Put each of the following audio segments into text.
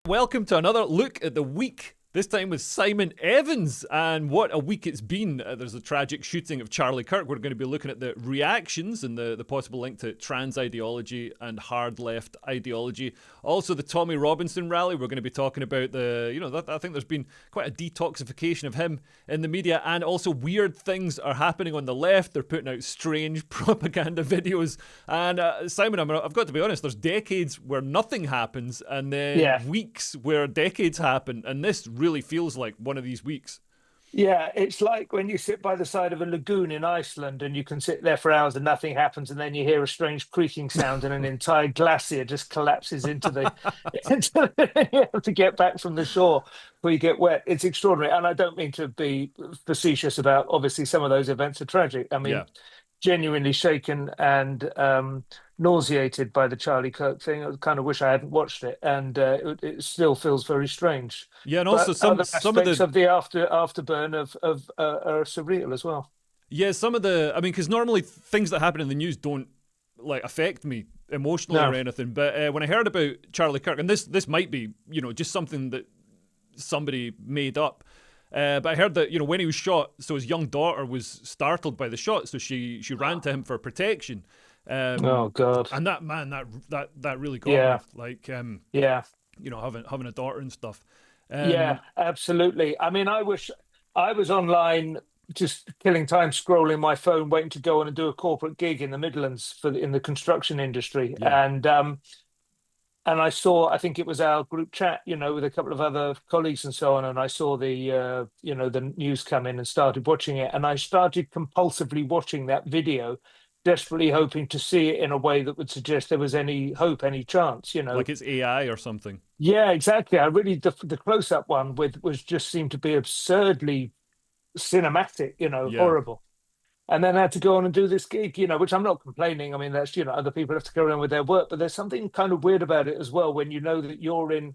Welcome to another look at the week. This time with Simon Evans, and what a week it's been. There's a tragic shooting of Charlie Kirk. We're going to be looking at the reactions and the possible link to trans ideology and hard left ideology. Also, the Tommy Robinson rally. We're going to be talking about I think there's been quite a detoxification of him in the media, and also weird things are happening on the left. They're putting out strange propaganda videos. And Simon, I've got to be honest, there's decades where nothing happens, and then weeks where decades happen, and this really feels like one of these weeks. Yeah, it's like when you sit by the side of a lagoon in Iceland and you can sit there for hours and nothing happens, and then you hear a strange creaking sound and an entire glacier just collapses into the you have to get back from the shore before you get wet. It's extraordinary. And I don't mean to be facetious about, obviously some of those events are tragic. I mean, genuinely shaken and nauseated by the Charlie Kirk thing. I kind of wish I hadn't watched it, and it still feels very strange. Yeah, and also some of the afterburn are surreal as well. Yeah, because normally things that happen in the news don't like affect me emotionally or anything. But when I heard about Charlie Kirk, and this might be just something that somebody made up. But I heard that when he was shot, so his young daughter was startled by the shot, so she ran to him for protection. Oh God! And that really got me. Like having a daughter and stuff. Yeah, absolutely. I mean, I wish I was online, just killing time scrolling my phone, waiting to go on and do a corporate gig in the Midlands in the construction industry, and I saw, I think it was our group chat, with a couple of other colleagues and so on. And I saw the news come in and started watching it. And I started compulsively watching that video, desperately hoping to see it in a way that would suggest there was any hope, any chance, Like it's AI or something. Yeah, exactly. I really, the close-up one was just seemed to be absurdly cinematic, horrible. And then I had to go on and do this gig, which I'm not complaining. I mean, that's, other people have to go around with their work, but there's something kind of weird about it as well when you know that you're in,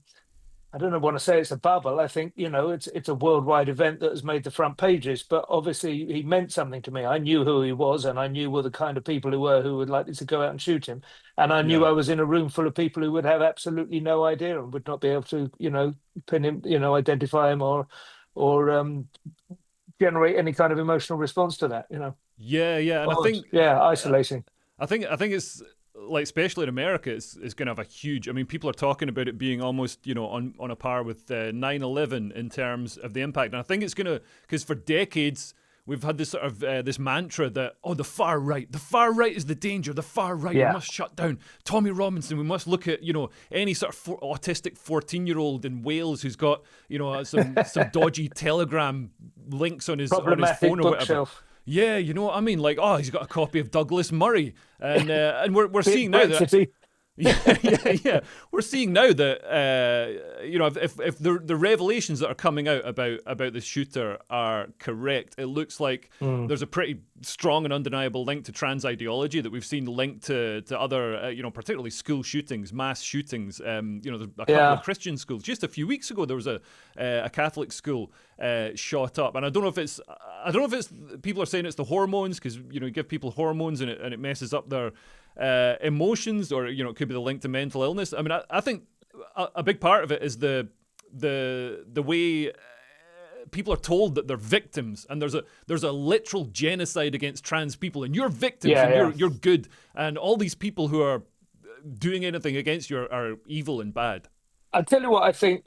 I don't want to say it's a bubble. I think, it's a worldwide event that has made the front pages, but obviously he meant something to me. I knew who he was, and I knew who the kind of people who would likely to go out and shoot him. And I knew I was in a room full of people who would have absolutely no idea and would not be able to, pin him, identify him or generate any kind of emotional response to that, Yeah, and I think isolating. I think it's like, especially in America, it's going to have a huge. I mean, people are talking about it being almost on a par with 9/11 in terms of the impact, and I think it's going to, because for decades we've had this sort of this mantra that the far right is the danger, the far right, we must shut down Tommy Robinson, we must look at any sort of autistic 14-year-old in Wales who's got some dodgy Telegram links on his phone or whatever. Yeah, you know what I mean? Like, he's got a copy of Douglas Murray, and we're seeing now that. Yeah. We're seeing now that if the revelations that are coming out about the shooter are correct, it looks like there's a pretty strong and undeniable link to trans ideology that we've seen linked to other particularly school shootings, mass shootings. There's a couple of Christian schools. Just a few weeks ago, there was a Catholic school shot up, and I don't know if it's people are saying it's the hormones, because you give people hormones and it messes up their emotions, or it could be the link to mental illness. I mean, I think a big part of it is the way people are told that they're victims, and there's a literal genocide against trans people, and you're victims, and you're good, and all these people who are doing anything against you are evil and bad. I tell you what, I think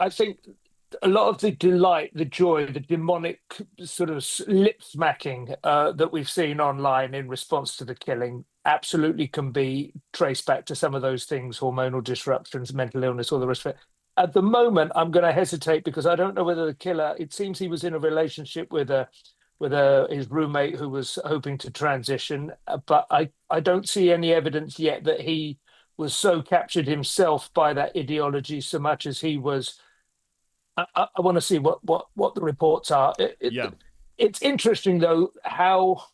a lot of the delight, the joy, the demonic sort of lip smacking that we've seen online in response to the killing absolutely can be traced back to some of those things: hormonal disruptions, mental illness, all the rest of it. At the moment, I'm going to hesitate, because I don't know whether the killer, it seems he was in a relationship with his roommate who was hoping to transition, but I don't see any evidence yet that he was so captured himself by that ideology so much as he was. I want to see what the reports are. It's interesting, though, how,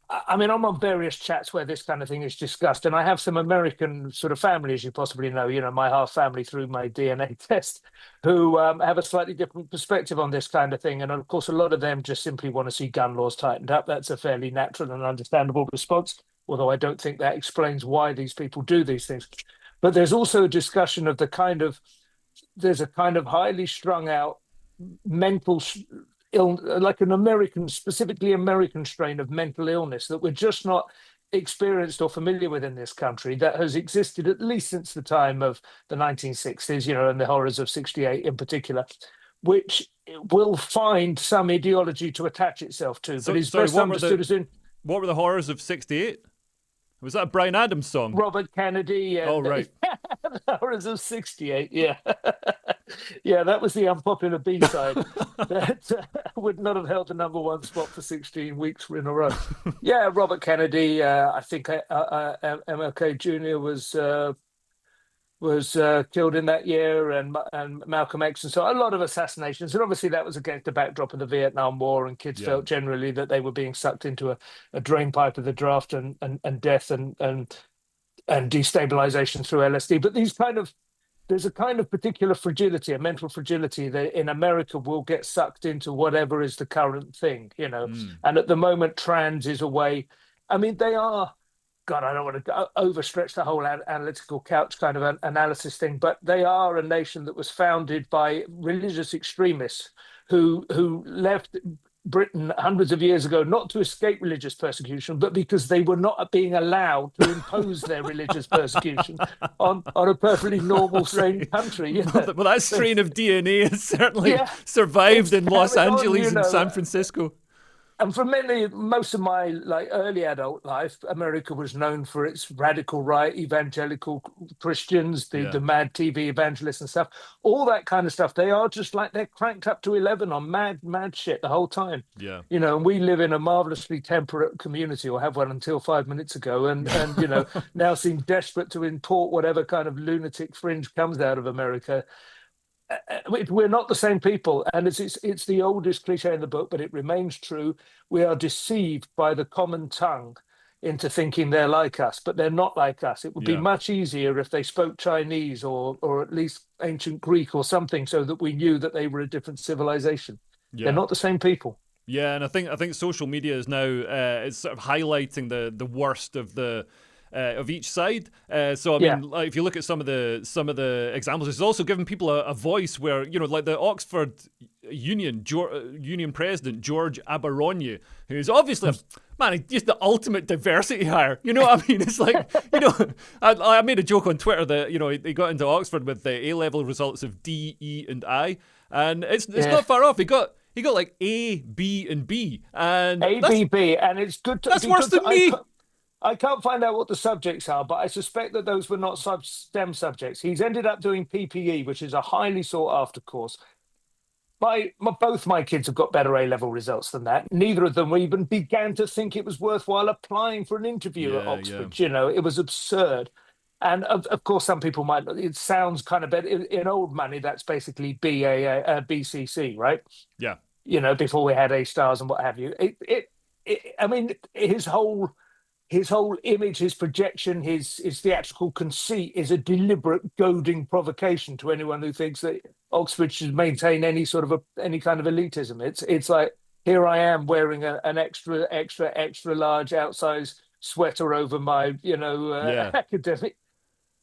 I mean, I'm on various chats where this kind of thing is discussed, and I have some American sort of family, as you possibly know, my half family through my DNA test, who have a slightly different perspective on this kind of thing. And of course, a lot of them just simply want to see gun laws tightened up. That's a fairly natural and understandable response, although I don't think that explains why these people do these things. But there's also a discussion of the kind of there's a kind of highly strung out mental like an American, specifically American strain of mental illness that we're just not experienced or familiar with in this country, that has existed at least since the time of the 1960s, and the horrors of 68 in particular, which will find some ideology to attach itself to, but So, is sorry, best understood as in what were the horrors of '68? Was that a Bryan Adams song? Robert Kennedy Oh, and right. the horrors of 68. Yeah. Yeah, that was the unpopular B-side that would not have held the #1 spot for 16 weeks in a row. Yeah, Robert Kennedy. I think MLK Jr. was killed in that year, and Malcolm X, and so a lot of assassinations. And obviously that was against the backdrop of the Vietnam War, and kids Yeah. felt generally that they were being sucked into a drain pipe of the draft and death and destabilization through LSD. But there's a kind of particular fragility, a mental fragility that in America will get sucked into whatever is the current thing, Mm. And at the moment, trans is a way. I mean, they are. God, I don't want to overstretch the whole analytical couch kind of analysis thing, but they are a nation that was founded by religious extremists who left Britain hundreds of years ago, not to escape religious persecution, but because they were not being allowed to impose their religious persecution on a perfectly normal, sane country. Well, that strain of DNA has certainly survived in Los carried on, Angeles and San Francisco. And for most of my early adult life, America was known for its radical right, evangelical Christians, the mad TV evangelists and stuff, all that kind of stuff. They are just they're cranked up to 11 on mad shit the whole time. Yeah. And we live in a marvelously temperate community, or have one until 5 minutes ago, and now seem desperate to import whatever kind of lunatic fringe comes out of America. We're not the same people, and it's the oldest cliche in the book, but it remains true. We are deceived by the common tongue into thinking they're like us, but they're not like us. It would be much easier if they spoke Chinese or at least ancient Greek or something, so that we knew that they were a different civilization. They're not the same people. Yeah, and I think social media is now is sort of highlighting the worst of each side. So I mean, if you look at some of the examples, it's also giving people a voice where, like the Oxford Union president George Abaraonye, who's obviously he's the ultimate diversity hire. You know what I mean? It's like, I made a joke on Twitter that he got into Oxford with the A-level results of D, E, and I, and it's not far off. He got like A, B, and B, and A, B, B, and it's good. That's worse than me. I can't find out what the subjects are, but I suspect that those were not STEM subjects. He's ended up doing PPE, which is a highly sought after course. Both my kids have got better A-level results than that. Neither of them even began to think it was worthwhile applying for an interview at Oxford. It was absurd. And of course, some people might. It sounds kind of better in old money. That's basically BCC, right? Yeah. Before we had A stars and what have you. I mean, his whole image, his projection, his theatrical conceit is a deliberate goading provocation to anyone who thinks that Oxford should maintain any kind of elitism. It's like, here I am wearing an extra large outsized sweater over my academic,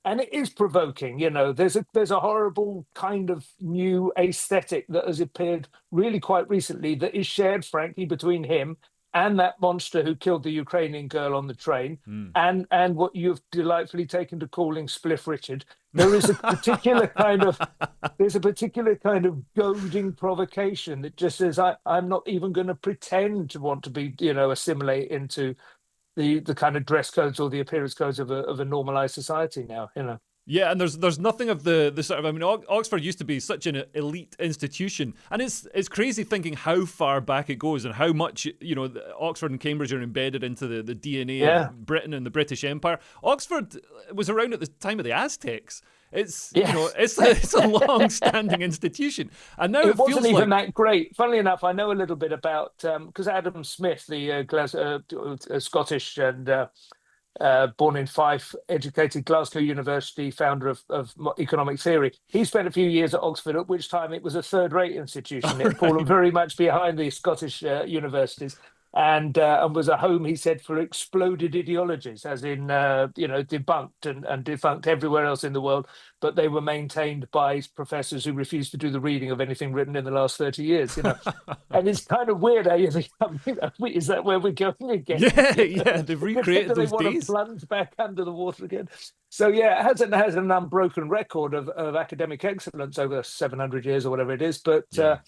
and it is provoking. There's a horrible kind of new aesthetic that has appeared really quite recently that is shared, frankly, between him and that monster who killed the Ukrainian girl on the train, and what you've delightfully taken to calling Spliff Richard. There is a particular kind of goading provocation that just says, I'm not even going to pretend to want to be, assimilate into the kind of dress codes or the appearance codes of a normalized society now. Yeah, and there's nothing of the sort of, I mean, Oxford used to be such an elite institution, and it's crazy thinking how far back it goes and how much Oxford and Cambridge are embedded into the DNA of Britain and the British Empire. Oxford was around at the time of the Aztecs. It's it's a long-standing institution, and now it wasn't even that great. Funnily enough, I know a little bit about because Adam Smith, the Scottish and born in Fife, educated Glasgow University, founder of economic theory. He spent a few years at Oxford, at which time it was a third-rate institution. It fallen very much behind the Scottish universities. and was a home, he said, for exploded ideologies, as in debunked and defunct everywhere else in the world, but they were maintained by professors who refused to do the reading of anything written in the last 30 years. And it's kind of weird how you think, is that where we're going again? Yeah, they've recreated Do they those want days. to plunge back under the water again? So yeah, it has an unbroken record of academic excellence over 700 years or whatever it is. But Yeah,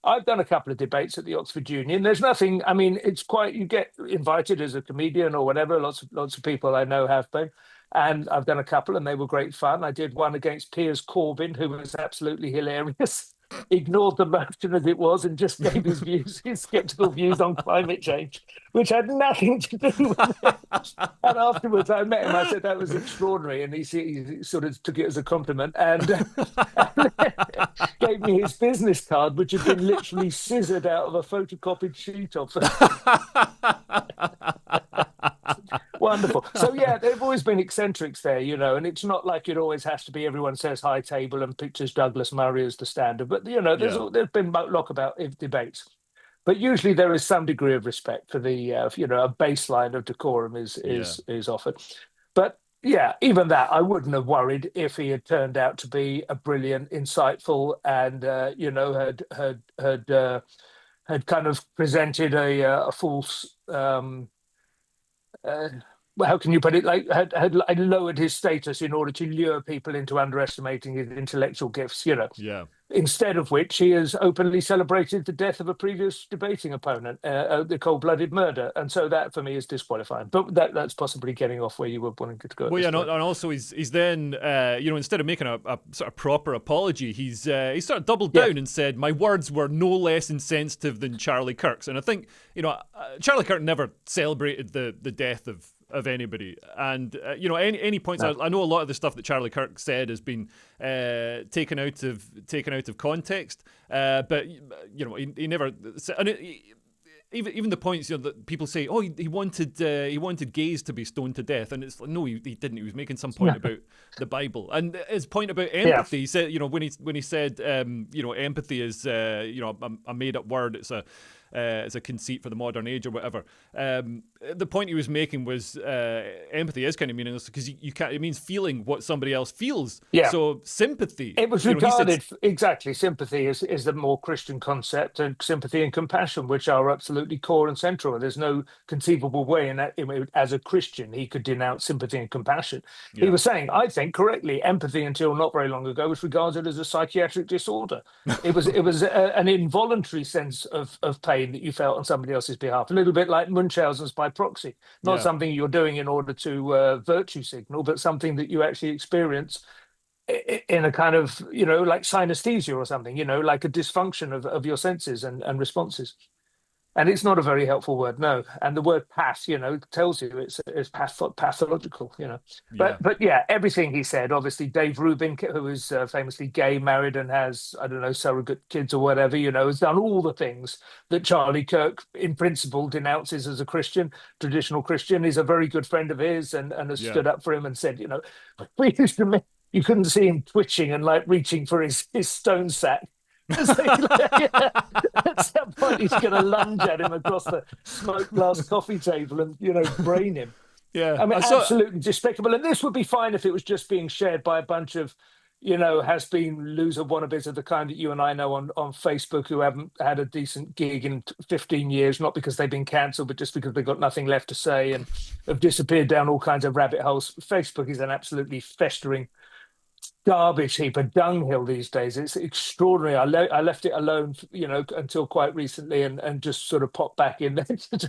I've done a couple of debates at the Oxford Union. There's nothing. I mean, it's quite. You get invited as a comedian or whatever. Lots of people I know have been, and I've done a couple, and they were great fun. I did one against Piers Corbyn, who was absolutely hilarious. Ignored the motion as it was and just gave his views, his skeptical views on climate change, which had nothing to do with it. And afterwards, I met him. I said that was extraordinary, and he sort of took it as a compliment and gave me his business card, which had been literally scissored out of a photocopied sheet of. Wonderful. So yeah, there've always been eccentrics there, and it's not like it always has to be everyone says high table and pictures Douglas Murray as the standard. But yeah, there's been about debates, but usually there is some degree of respect for the a baseline of decorum yeah. is offered. But yeah, even that I wouldn't have worried if he had turned out to be a brilliant, insightful, and had kind of presented a false. Uh, well, how can you put it? Like had lowered his status in order to lure people into underestimating his intellectual gifts. Yeah. Instead of which he has openly celebrated the death of a previous debating opponent, the cold-blooded murder, and so that for me is disqualifying. But that's possibly getting off where you were wanting to go at Well, this yeah, and point. also he's then instead of making a sort of proper apology, he sort of doubled Yeah, down and said my words were no less insensitive than Charlie Kirk's, and I think Charlie Kirk never celebrated the death of anybody, and any points. no, I know a lot of the stuff that Charlie Kirk said has been taken out of context, but he never. And even the points that people say, oh, he wanted gays to be stoned to death, and it's like, no, he didn't. He was making some point no, about the Bible, and his point about yeah, empathy. He said, when he said, empathy is a made up word. It's a conceit for the modern age or whatever. The point he was making was empathy is kind of meaningless because you can't. It means feeling what somebody else feels. yeah. So sympathy. It was He said, regarded exactly. Sympathy is the more Christian concept, and sympathy and compassion, which are absolutely core and central. There's no conceivable way as a Christian, he could denounce sympathy and compassion. He yeah, was saying, I think correctly, empathy until not very long ago was regarded as a psychiatric disorder. It was an involuntary sense of pain that you felt on somebody else's behalf, a little bit like Munchausen's by proxy, not yeah. something you're doing in order to virtue signal, but something that you actually experience in a kind of like synesthesia or something, like a dysfunction of your senses and responses. And it's not a very helpful word, no. And the word path, tells you it's pathological, Yeah. but yeah, everything he said. Obviously Dave Rubin, who is famously gay, married, and has, I don't know, surrogate kids or whatever, has done all the things that Charlie Kirk in principle denounces as a Christian, traditional Christian. He's a very good friend of his, and has Yeah. stood up for him and said, we used to you couldn't see him twitching and like reaching for his stone sack. At some point, he's going to lunge at him across the smoke glass coffee table and brain him. Yeah. I mean, I saw. absolutely despicable. And this would be fine if it was just being shared by a bunch of has been loser wannabes of the kind that you and I know on Facebook, who haven't had a decent gig in 15 years, not because they've been cancelled, but just because they've got nothing left to say and have disappeared down all kinds of rabbit holes. Facebook is an absolutely festering garbage heap, a dunghill these days. It's extraordinary. I left it alone, until quite recently, and just sort of popped back in Yeah.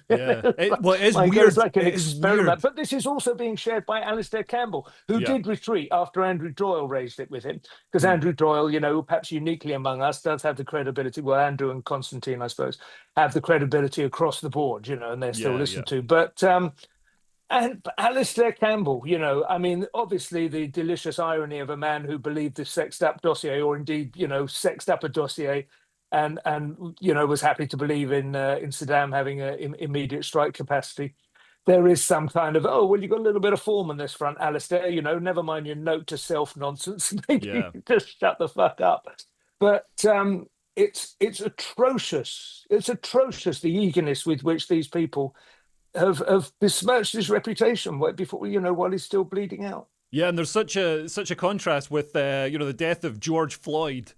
there. Well, it is My God, weird. it's like an It is experiment. weird. But this is also being shared by Alistair Campbell, who Yeah. did retreat after Andrew Doyle raised it with him, because Mm. Andrew Doyle, perhaps uniquely among us, does have the credibility. Well, Andrew and Constantine, I suppose, have the credibility across the board, and they're still Yeah. Yeah. listened to. But and Alistair Campbell, I mean, obviously the delicious irony of a man who believed the sexed up dossier, or indeed, sexed up a dossier, and was happy to believe in Saddam having an immediate strike capacity. There is some kind of, oh, well, you got a little bit of form on this front, Alistair. Never mind your note to self nonsense. Maybe Yeah. just shut the fuck up. But it's atrocious. It's atrocious, the eagerness with which these people have besmirched his reputation before, while he's still bleeding out. Yeah, and there's such a contrast with the death of George Floyd,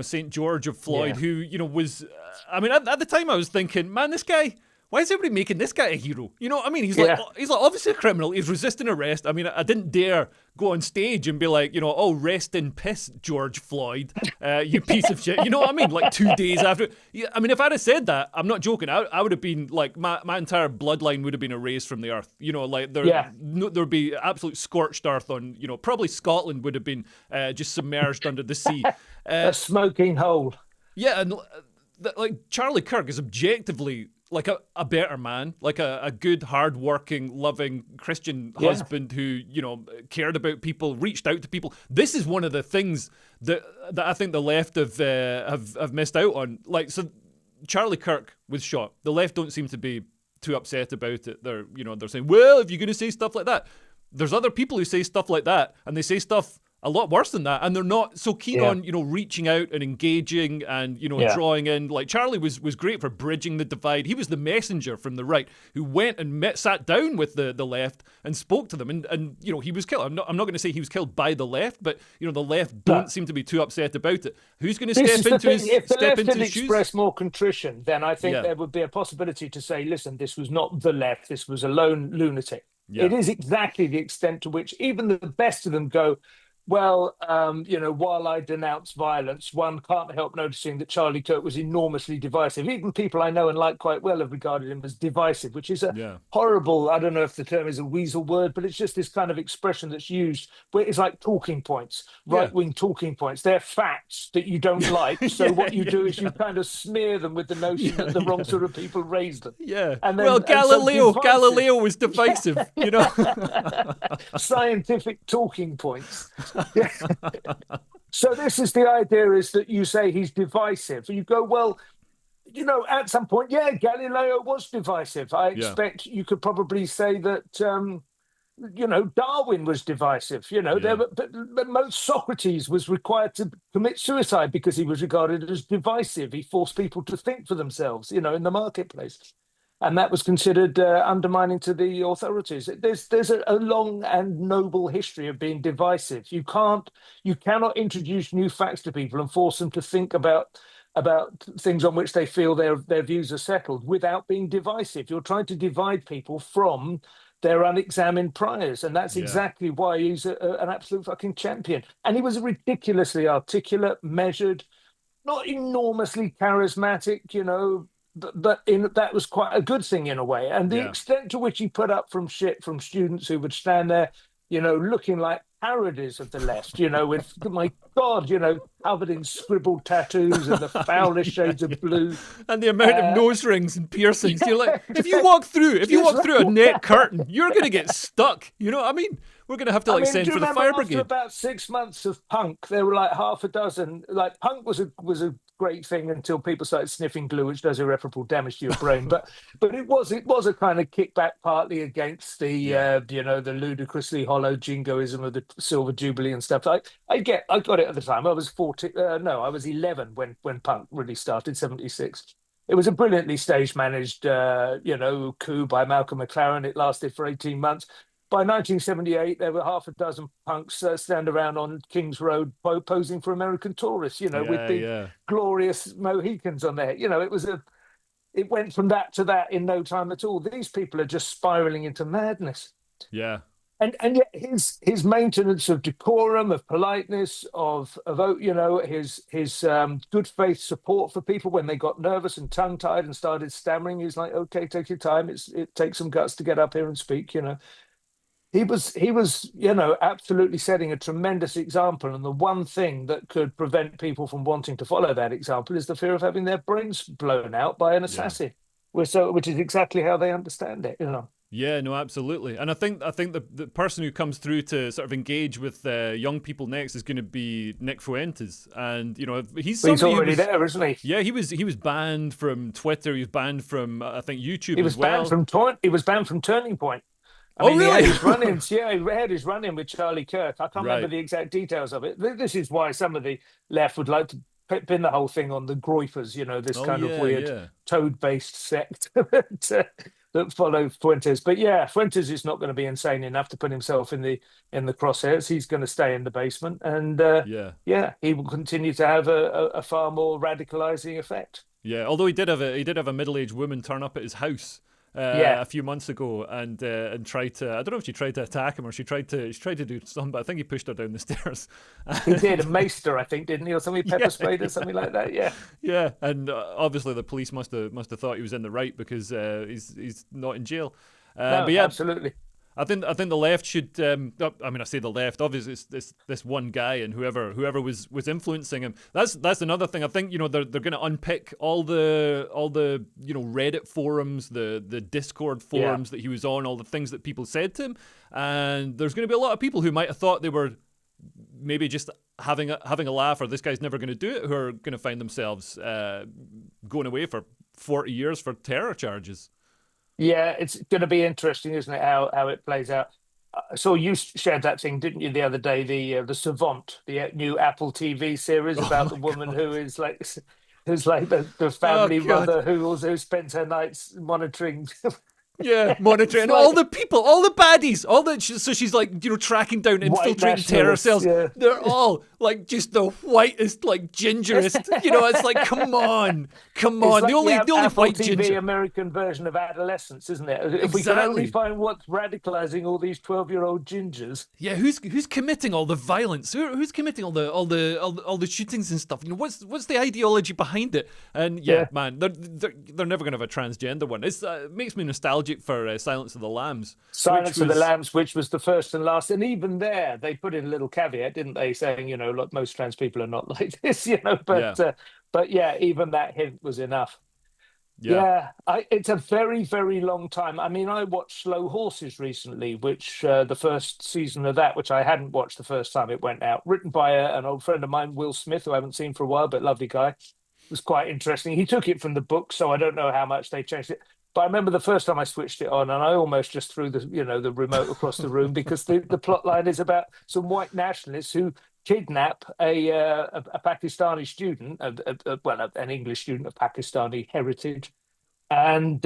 Saint George of Floyd, Yeah. who was. I mean, at the time I was thinking, man, this guy. Why is everybody making this guy a hero? You know what I mean? Yeah. He's like obviously a criminal. He's resisting arrest. I mean, I didn't dare go on stage and be like, oh, rest in piss, George Floyd, you piece of shit. You know what I mean? Like 2 days after. Yeah, I mean, if I'd have said that, I'm not joking. I would have been like my entire bloodline would have been erased from the earth. Like Yeah. there'd be absolute scorched earth on. Probably Scotland would have been just submerged under the sea. A smoking hole. Yeah, and like Charlie Kirk is objectively like a better man, like a good, hard-working, loving Christian husband who, cared about people, reached out to people. This is one of the things that I think the left have missed out on. Like, so Charlie Kirk was shot. The left don't seem to be too upset about it. They're saying, well, if you're going to say stuff like that, there's other people who say stuff like that, and they say stuff a lot worse than that, and they're not so keen on reaching out and engaging and drawing in. Like Charlie was great for bridging the divide. He was the messenger from the right who went and sat down with the left and spoke to them, and he was killed. I'm not going to say he was killed by the left, but the left don't seem to be too upset about it. Who's going to step into his if the step left into had his shoes? expressed more contrition, then I think there would be a possibility to say, listen, this was not the left, this was a lone lunatic. It is exactly the extent to which even the best of them go, well, while I denounce violence, one can't help noticing that Charlie Kirk was enormously divisive. Even people I know and like quite well have regarded him as divisive, which is a horrible, I don't know if the term is a weasel word, but it's just this kind of expression that's used where it's like talking points, right-wing talking points. They're facts that you don't like. So what you do is you kind of smear them with the notion that the wrong sort of people raised them. Yeah. And then, well, Galileo was divisive, Scientific talking points. So this is the idea, is that you say he's divisive. You go, well, at some point, Galileo was divisive. I expect you could probably say that, Darwin was divisive. But most Socrates was required to commit suicide because he was regarded as divisive. He forced people to think for themselves, in the marketplace. And that was considered undermining to the authorities. There's a long and noble history of being divisive. You cannot introduce new facts to people and force them to think about things on which they feel their views are settled without being divisive. You're trying to divide people from their unexamined priors, and that's exactly why he's an absolute fucking champion. And he was ridiculously articulate, measured, not enormously charismatic, but that was quite a good thing in a way. And the extent to which he put up from shit from students who would stand there, looking like parodies of the left, with, my God, covered in scribbled tattoos and the foulest shades of blue. And the amount of nose rings and piercings. You're like, if you walk through a net curtain, you're going to get stuck. You know what I mean? We're going to have to send for the fire brigade. After about 6 months of punk, there were like half a dozen. Like, punk was a great thing until people started sniffing glue, which does irreparable damage to your brain. But it was a kind of kickback, partly against the the ludicrously hollow jingoism of the Silver Jubilee and stuff. I got it at the time. I was 11 when punk really started, 76. It was a brilliantly stage managed coup by Malcolm McLaren. It lasted for 18 months. By 1978, there were half a dozen punks stand around on King's Road posing for American tourists, with big glorious Mohicans on there. It went from that to that in no time at all. These people are just spiraling into madness. Yeah. And yet his maintenance of decorum, of politeness, of his good faith support for people when they got nervous and tongue tied and started stammering. He's like, okay, take your time. It takes some guts to get up here and speak. He was, absolutely setting a tremendous example. And the one thing that could prevent people from wanting to follow that example is the fear of having their brains blown out by an assassin, which is exactly how they understand it, Yeah, no, absolutely. And I think the person who comes through to sort of engage with young people next is going to be Nick Fuentes. And, he's already there, isn't he? Yeah, he was banned from Twitter. He was banned from, I think, YouTube he was as well. He was banned from Turning Point. Really? He had his run-ins. Yeah, he had his run-in with Charlie Kirk. I can't remember the exact details of it. This is why some of the left would like to been the whole thing on the Groypers, this Oh kind of yeah, weird yeah. toad-based sect that follow Fuentes. But yeah, Fuentes is not going to be insane enough to put himself in the crosshairs. He's going to stay in the basement, and Yeah. yeah, he will continue to have a far more radicalizing effect. Yeah, although he did have a middle-aged woman turn up at his house Yeah, a few months ago and try to, I don't know if she tried to attack him or she tried to do something, but I think he pushed her down the stairs. he did. And, A maester, I think, didn't he, or something, pepper yeah, sprayed or yeah, something like that. Yeah. yeah, and obviously the police must have thought he was in the right because he's not in jail. No, But yeah, absolutely. I think the left should. I mean, I say the left. Obviously, it's this one guy and whoever was influencing him. That's another thing. I think they're going to unpick all the Reddit forums, the Discord Yeah. forums that he was on, all the things that people said to him, and there's going to be a lot of people who might have thought they were maybe just having a laugh, or this guy's never going to do it, who are going to find themselves going away for 40 years for terror charges. Yeah, it's going to be interesting, isn't it? How it plays out. So you shared that thing, didn't you, the other day? The Savant, the new Apple TV series Oh about the my woman god. who's like the Oh family god. mother who spends her nights monitoring. Yeah, It's monitoring all like the people, all the baddies, all the so she's like tracking down white infiltrating terror nationalists. cells. Yeah. They're all like just the whitest, like gingerest. It's like come It's on. The like the only the only Apple white TV ginger. American version of adolescence, isn't it? If we could only Exactly. find what's radicalizing all these 12-year-old gingers. Yeah, who's committing all the violence? Who's committing all the shootings and stuff? What's the ideology behind it? And yeah, Yeah. man, they're never gonna have a transgender one. It makes me nostalgic for Silence of the Lambs, which Silence of the was Lambs, which was the first and last, and even there they put in a little caveat, didn't they, saying, look, most trans people are not like this. yeah, But yeah, even that hint was enough. yeah. Yeah, it's a very, very long time. I mean, I watched Slow Horses recently, which the first season of that, which I hadn't watched the first time it went out, written by an old friend of mine, Will Smith, who I haven't seen for a while, but lovely guy. It was quite interesting. He took it from the book, so I don't know how much they changed it. But I remember the first time I switched it on, and I almost just threw the remote across the room because the plot line is about some white nationalists who kidnap a Pakistani student, well, an English student of Pakistani heritage, and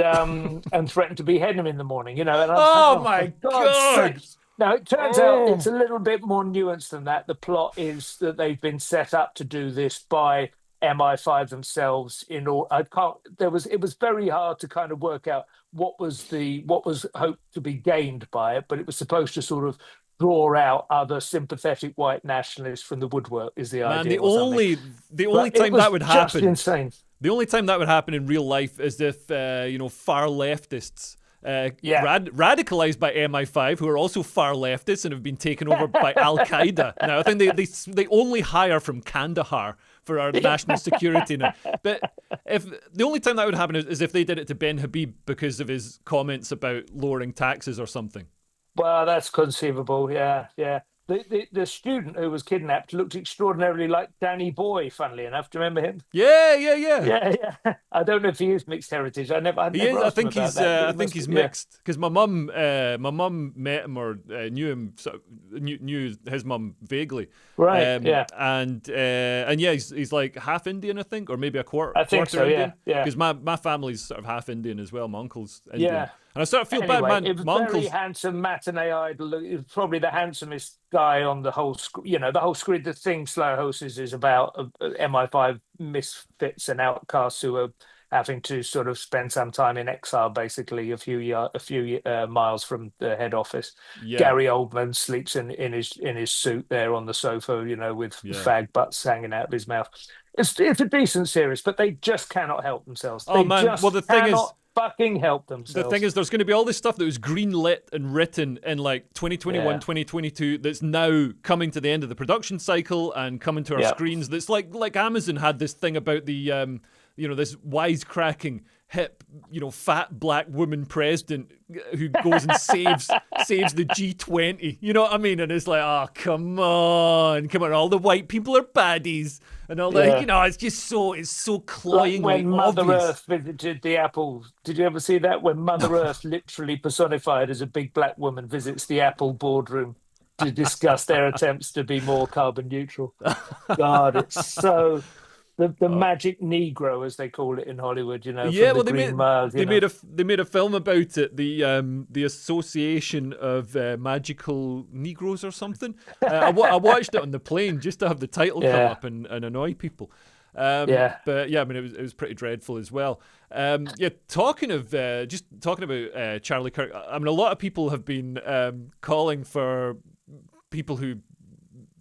threaten to behead him in the morning. And I was like, Oh oh, for my God's sake! god! Now it turns out it's Oh, a little bit more nuanced than that. The plot is that they've been set up to do this by MI5 themselves. I can't. It was very hard to kind of work out what was hoped to be gained by it, but it was supposed to sort of draw out other sympathetic white nationalists from the woodwork is the man, the idea or something. only the only But it time that was would just happen, insane. the only time that would happen in real life is if far leftists. Yeah. Radicalized by MI5, who are also far leftists and have been taken over by Al Qaeda. Now, I think they only hire from Kandahar for our national security now. But if the only time that would happen is if they did it to Ben Habib because of his comments about lowering taxes or something. Well, that's conceivable. Yeah, yeah. The student who was kidnapped looked extraordinarily like Danny Boy, funnily enough. Do you remember him? Yeah, yeah, yeah. Yeah, yeah. I don't know if he is mixed heritage. I He is. never I asked him think about he's. that, but I he think must he's have, yeah. mixed because my mum met him or knew him. So knew his mum vaguely. Right, yeah. And yeah, he's like half Indian, I think, or maybe a quarter I think quarter so, yeah, Indian. yeah. Because my family's sort of half Indian as well. My uncle's Indian, Yeah. and I sort of feel bad, Anyway, man. it was My very uncle's. handsome matinee idol. He was probably the handsomest guy on the whole the whole screen. The thing Slow Horses is about MI5 misfits and outcasts who are having to sort of spend some time in exile, basically a few miles from the head office. Yeah, Gary Oldman sleeps in his suit there on the sofa, with yeah. fag butts hanging out of his mouth. It's a decent series, but they just cannot help themselves. Oh They man. Well, just cannot fucking help the thing themselves. is, there's going to be all this stuff that was greenlit and written in like 2021, Yeah, 2022 that's now coming to the end of the production cycle and coming to our yeah. screens. That's like Amazon had this thing about the this wisecracking hip fat black woman president who goes and saves the G20. You know what I mean? And it's like, oh, come on, all the white people are baddies and all that. Yeah. It's so Like cloyingly when Mother obvious. Earth visited the Apple. Did you ever see that? When Mother Earth, literally personified as a big black woman, visits the Apple boardroom to discuss their attempts to be more carbon neutral. God, it's so the Uh, magic Negro, as they call it in Hollywood, yeah, from the well, Green Mile, they made a film about it. The Association of Magical Negroes or something. I watched it on the plane just to have the title come Yeah, up and annoy people. yeah, But yeah, I mean, it was pretty dreadful as well. Yeah, talking about Charlie Kirk. I mean, a lot of people have been calling for people who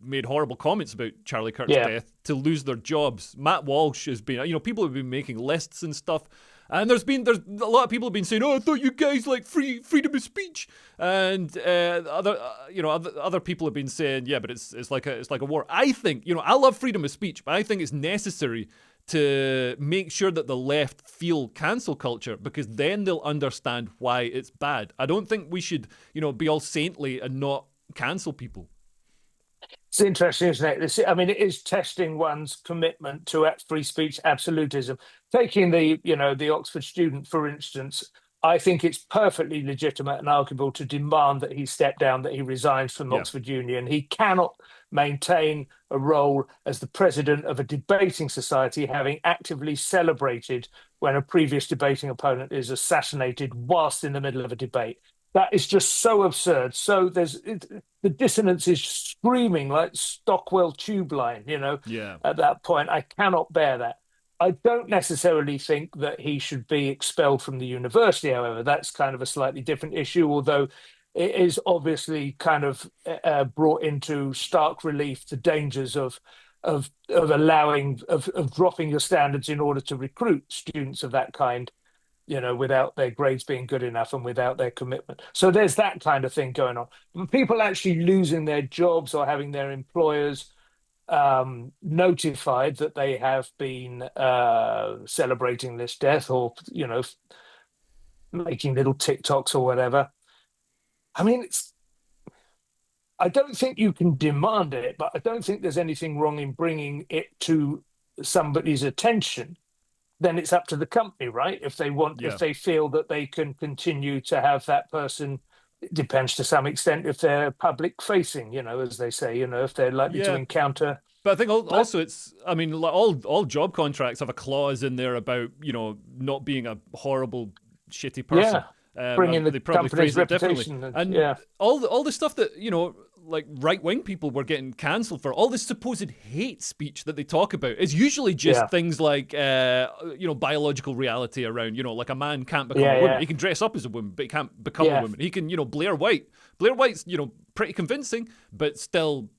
made horrible comments about Charlie Kirk's yeah. death to lose their jobs. Matt Walsh has been, people have been making lists and stuff. And there's a lot of people have been saying, "Oh, I thought you guys like freedom of speech," and other people have been saying, "Yeah, but it's like a war." I think, I love freedom of speech, but I think it's necessary to make sure that the left feel cancel culture, because then they'll understand why it's bad. I don't think we should, be all saintly and not cancel people. It's interesting, isn't it? I mean, it is testing one's commitment to free speech absolutism. Taking the Oxford student, for instance, I think it's perfectly legitimate and arguable to demand that he step down, that he resigns from Yeah, Oxford Union. He cannot maintain a role as the president of a debating society, having actively celebrated when a previous debating opponent is assassinated whilst in the middle of a debate. That is just so absurd. So the dissonance is screaming like Stockwell tube line, yeah, at that point. I cannot bear that. I don't necessarily think that he should be expelled from the university, however. That's kind of a slightly different issue, although it is obviously kind of brought into stark relief the dangers of allowing of dropping your standards in order to recruit students of that kind, without their grades being good enough and without their commitment. So there's that kind of thing going on. People actually losing their jobs or having their employers notified that they have been celebrating this death, or making little TikToks or whatever. I mean, I don't think you can demand it, but I don't think there's anything wrong in bringing it to somebody's attention. Then it's up to the company, right? If yeah. they feel that they can continue to have that person, it depends to some extent if they're public facing, as they say, if they're likely to Yeah, encounter. but I think But also it's, I mean, like all job contracts have a clause in there about, not being a horrible, shitty person. yeah, bringing the They probably company's phrase it differently. reputation, and And yeah, all the stuff that, like right wing people were getting cancelled for, all this supposed hate speech that they talk about is usually just yeah, things like, biological reality around, like a man can't become a yeah, woman. yeah, He can dress up as a woman, but he can't become a yeah. woman. He can, Blair White. Blair White's, pretty convincing, but still,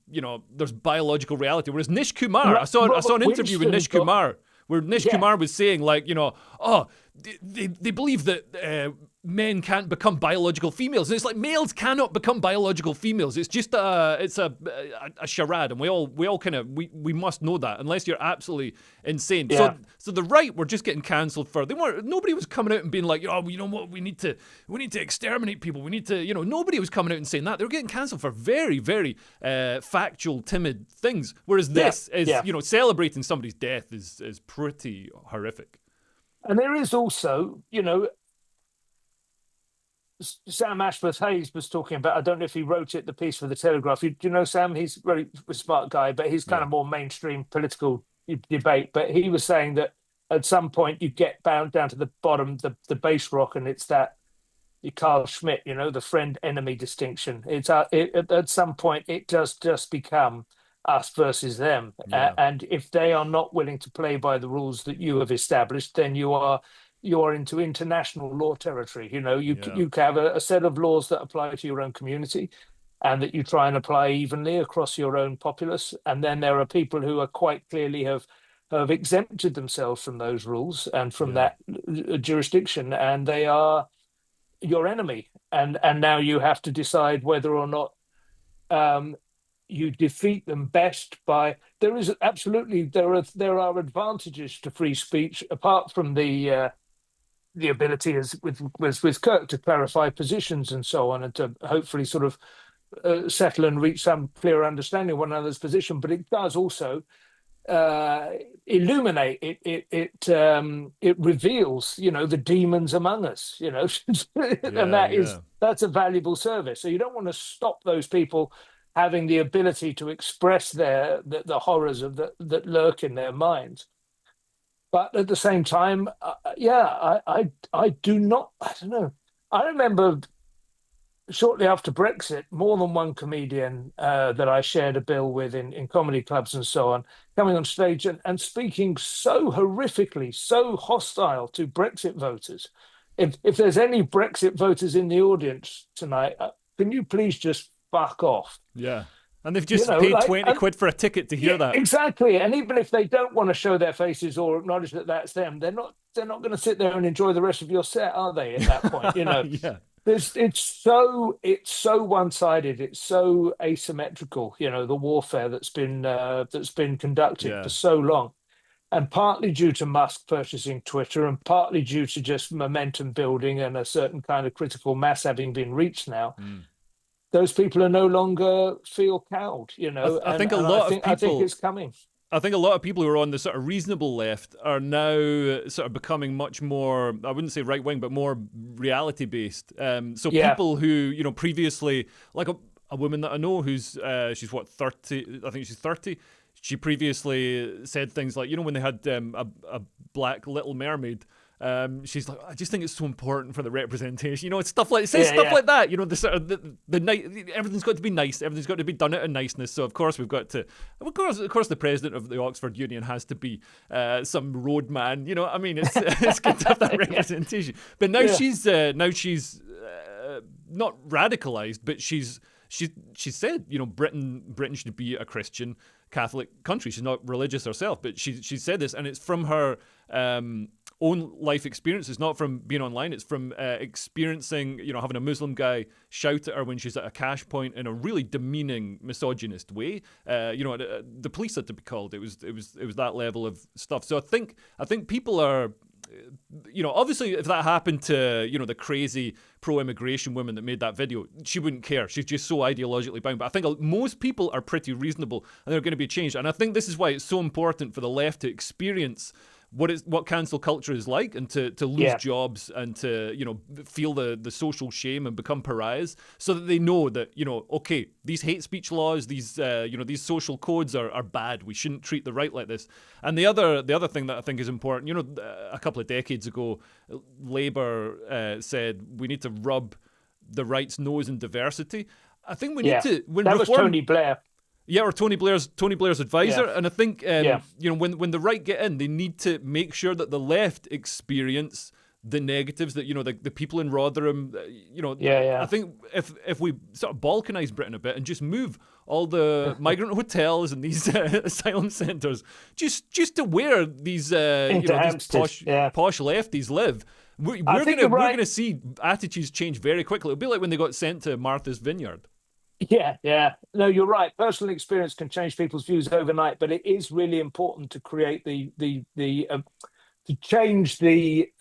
there's biological reality. Whereas Nish Kumar, I saw Robert an interview with Winston's Nish got, Kumar where Nish yeah, Kumar was saying, like, oh, they believe that men can't become biological females, and it's like males cannot become biological females. It's just a charade, and we all kind of we must know that, unless you're absolutely insane. yeah. So the right were just getting cancelled for, nobody was coming out and being like, oh, you know what, we need to exterminate people. We need to, nobody was coming out and saying that. They were getting cancelled for very, very factual, timid things. Whereas Yeah, this is, yeah. celebrating somebody's death is pretty horrific. And there is also, Sam Ashworth Hayes was talking about, I don't know if he wrote it, the piece for the Telegraph. Do you know Sam? He's a very smart guy, but he's kind Yeah, of more mainstream political debate. But he was saying that at some point you get bound down to the bottom, the base rock, and it's that Carl Schmitt, the friend enemy distinction. At some point it does just become us versus them. yeah, And if they are not willing to play by the rules that you have established, then you are into international law territory. yeah, You have a set of laws that apply to your own community, and that you try and apply evenly across your own populace. And then there are people who are quite clearly have exempted themselves from those rules and from yeah, that jurisdiction, and they are your enemy. And now you have to decide whether or not um, you defeat them best by. There are advantages to free speech apart from the ability, as with Kirk, to clarify positions and so on, and to hopefully sort of settle and reach some clear understanding of one another's position. But it does also uh, illuminate. It reveals, the demons among us, and yeah, yeah. that's a valuable service. So you don't want to stop those people having the ability to express the horrors that lurk in their minds. But at the same time, I do not. I don't know. I remember shortly after Brexit, more than one comedian that I shared a bill with in comedy clubs and so on, coming on stage and speaking so horrifically, so hostile to Brexit voters. If there's any Brexit voters in the audience tonight, can you please just fuck off? Yeah. And they've You just know, paid like 20 quid for a ticket to hear yeah, that. exactly. And even if they don't want to show their faces or acknowledge that that's them, they're not going to sit there and enjoy the rest of your set, are they? At that point, Yeah. it's so one-sided, it's so asymmetrical, the warfare that's been conducted for Yeah. so long, and partly due to Musk purchasing Twitter and partly due to just momentum building and a certain kind of critical mass having been reached now. Mm. Those people are no longer feel cowed, I and think a and I lot of think I think people it's coming. I think a lot of people who are on the sort of reasonable left are now sort of becoming much more, I wouldn't say right wing, but more reality based. So Yeah, people who, previously, like a woman that I know who's, she's what, 30, I think she's 30. She previously said things like, when they had a black Little Mermaid. She's like, I just think it's so important for the representation. It's stuff like, it says yeah, stuff yeah, like that. The sort of everything's got to be nice. Everything's got to be done out of niceness. So of course we've got to, of course, the president of the Oxford Union has to be some roadman. I mean, it's good to have that yeah, representation. But now yeah, she's not radicalized, but she said, Britain should be a Christian Catholic country. She's not religious herself, but she said this, and it's from her own life experience. It's not from being online. It's from experiencing, having a Muslim guy shout at her when she's at a cash point in a really demeaning, misogynist way. The police had to be called. It was that level of stuff. So I think people are. Obviously, if that happened to, the crazy pro-immigration woman that made that video, she wouldn't care. She's just so ideologically bound. But I think most people are pretty reasonable and they're going to be changed. And I think this is why it's so important for the left to experience what cancel culture is like, and to lose yeah. jobs and to feel the social shame and become pariahs, so that they know that okay, these hate speech laws, these these social codes are bad. We shouldn't treat the right like this. And the other thing that I think is important, a couple of decades ago, Labour said we need to rub the right's nose in diversity. I think we need Yeah, to, when that was reform. Tony Blair. Yeah, or Tony Blair's advisor. Yeah, And I think yeah, when the right get in, they need to make sure that the left experience the negatives, that the people in Rotherham, yeah, I yeah. think if we sort of balkanize Britain a bit and just move all the migrant hotels and these asylum centres just to where these Into these Hampstead. Yeah, posh lefties live, we're I think you're right. gonna see attitudes change very quickly. It'll be like when they got sent to Martha's Vineyard. Yeah, yeah. No, you're right. Personal experience can change people's views overnight, but it is really important to create the to change the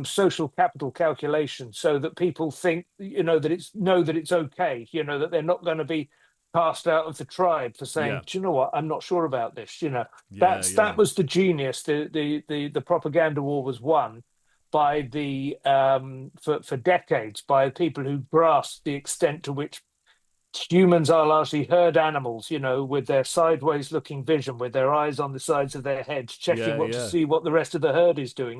social capital calculation so that people think, that it's okay, that they're not going to be cast out of the tribe for saying, Yeah, do you know what, I'm not sure about this. yeah, That yeah, was the genius. The propaganda war was won by for decades by people who grasped the extent to which humans are largely herd animals, with their sideways looking vision, with their eyes on the sides of their heads, checking yeah, what to yeah, see what the rest of the herd is doing.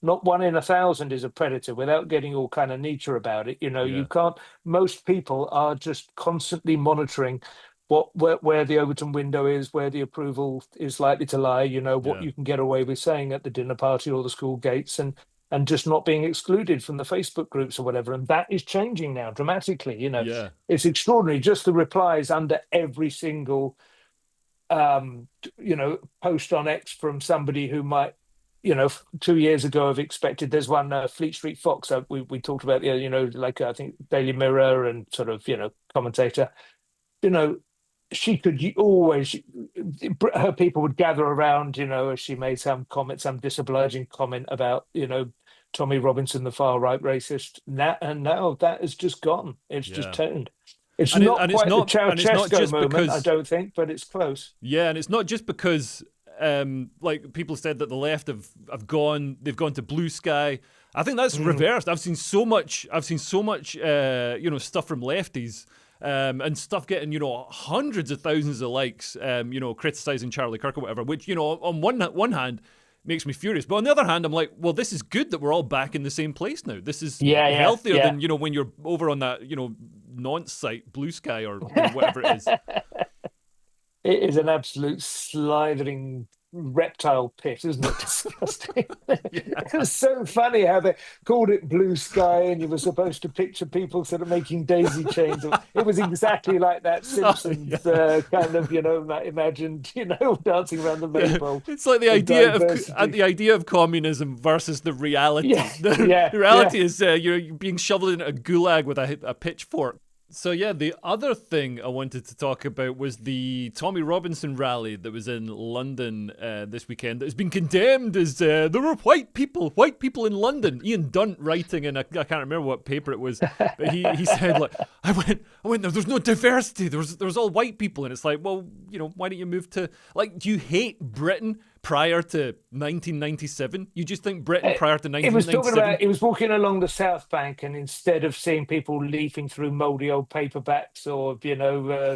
Not one in 1,000 is a predator without getting all kind of Nietzsche about it. You yeah, can't, most people are just constantly monitoring where the Overton window is, where the approval is likely to lie, what yeah, you can get away with saying at the dinner party or the school gates, and just not being excluded from the Facebook groups or whatever. And that is changing now dramatically. yeah. It's extraordinary. Just the replies under every single, post on X from somebody who might, 2 years ago have expected. There's one Fleet Street Fox we talked about, like I think Daily Mirror and sort of, commentator, you know, she could always, her people would gather around, as she made some comment, some disobliging comment about, Tommy Robinson, the far right racist. Now that has just gone. It's just Yeah. turned. It's And not quite the it's not Ceausescu just moment, I because, don't think, but it's close. yeah, and it's not just because like people said that the left have gone, they've gone to blue sky. I think that's reversed. I've seen so much stuff from lefties, and stuff getting, hundreds of thousands of likes, criticizing Charlie Kirk or whatever, which, on one hand, makes me furious. But on the other hand, I'm like, well, this is good that we're all back in the same place now. This is healthier than, when you're over on that, nonce site, Blue Sky, or whatever it is. It is an absolute slithering reptile pit, isn't it? Disgusting. It was so funny how they called it Blue Sky, and you were supposed to picture people sort of making daisy chains. It was exactly like that Simpsons kind of, imagined, dancing around the rainbow. It's like the idea of communism versus the reality. The reality is you're being shoveled into a gulag with a pitchfork. So yeah, the other thing I wanted to talk about was the Tommy Robinson rally that was in London this weekend that has been condemned as there were white people in London. Ian Dunt writing in I can't remember what paper it was, but he said, like, I went there's no diversity, there's all white people, and it's like, well, why don't you move to, like, do you hate Britain prior to 1997? You just think Britain prior to 1997? He was walking along the South Bank, and instead of seeing people leafing through mouldy old paperbacks or,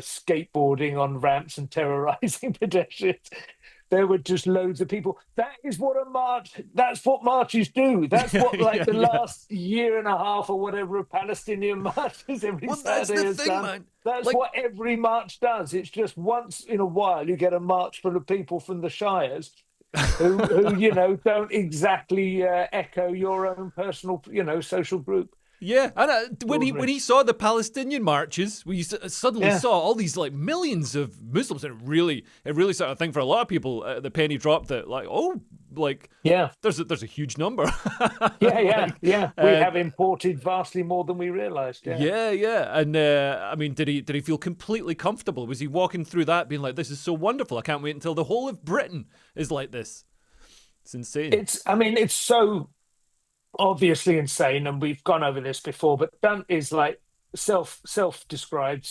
skateboarding on ramps and terrorizing pedestrians, there were just loads of people. That's what marches do. That's what last year and a half or whatever of Palestinian marches every Saturday has done. Man. That's what every march does. It's just once in a while you get a march full of people from the shires who don't exactly echo your own personal, social group. Yeah, and when he saw the Palestinian marches, we suddenly saw all these like millions of Muslims, and it really sort of thing for a lot of people. The penny dropped that, like, there's a huge number. We have imported vastly more than we realised. Yeah, and I mean, did he feel completely comfortable? Was he walking through that, being like, "This is so wonderful! I can't wait until the whole of Britain is like this." It's insane. It's so obviously insane, and we've gone over this before, but Dunt is like self-described,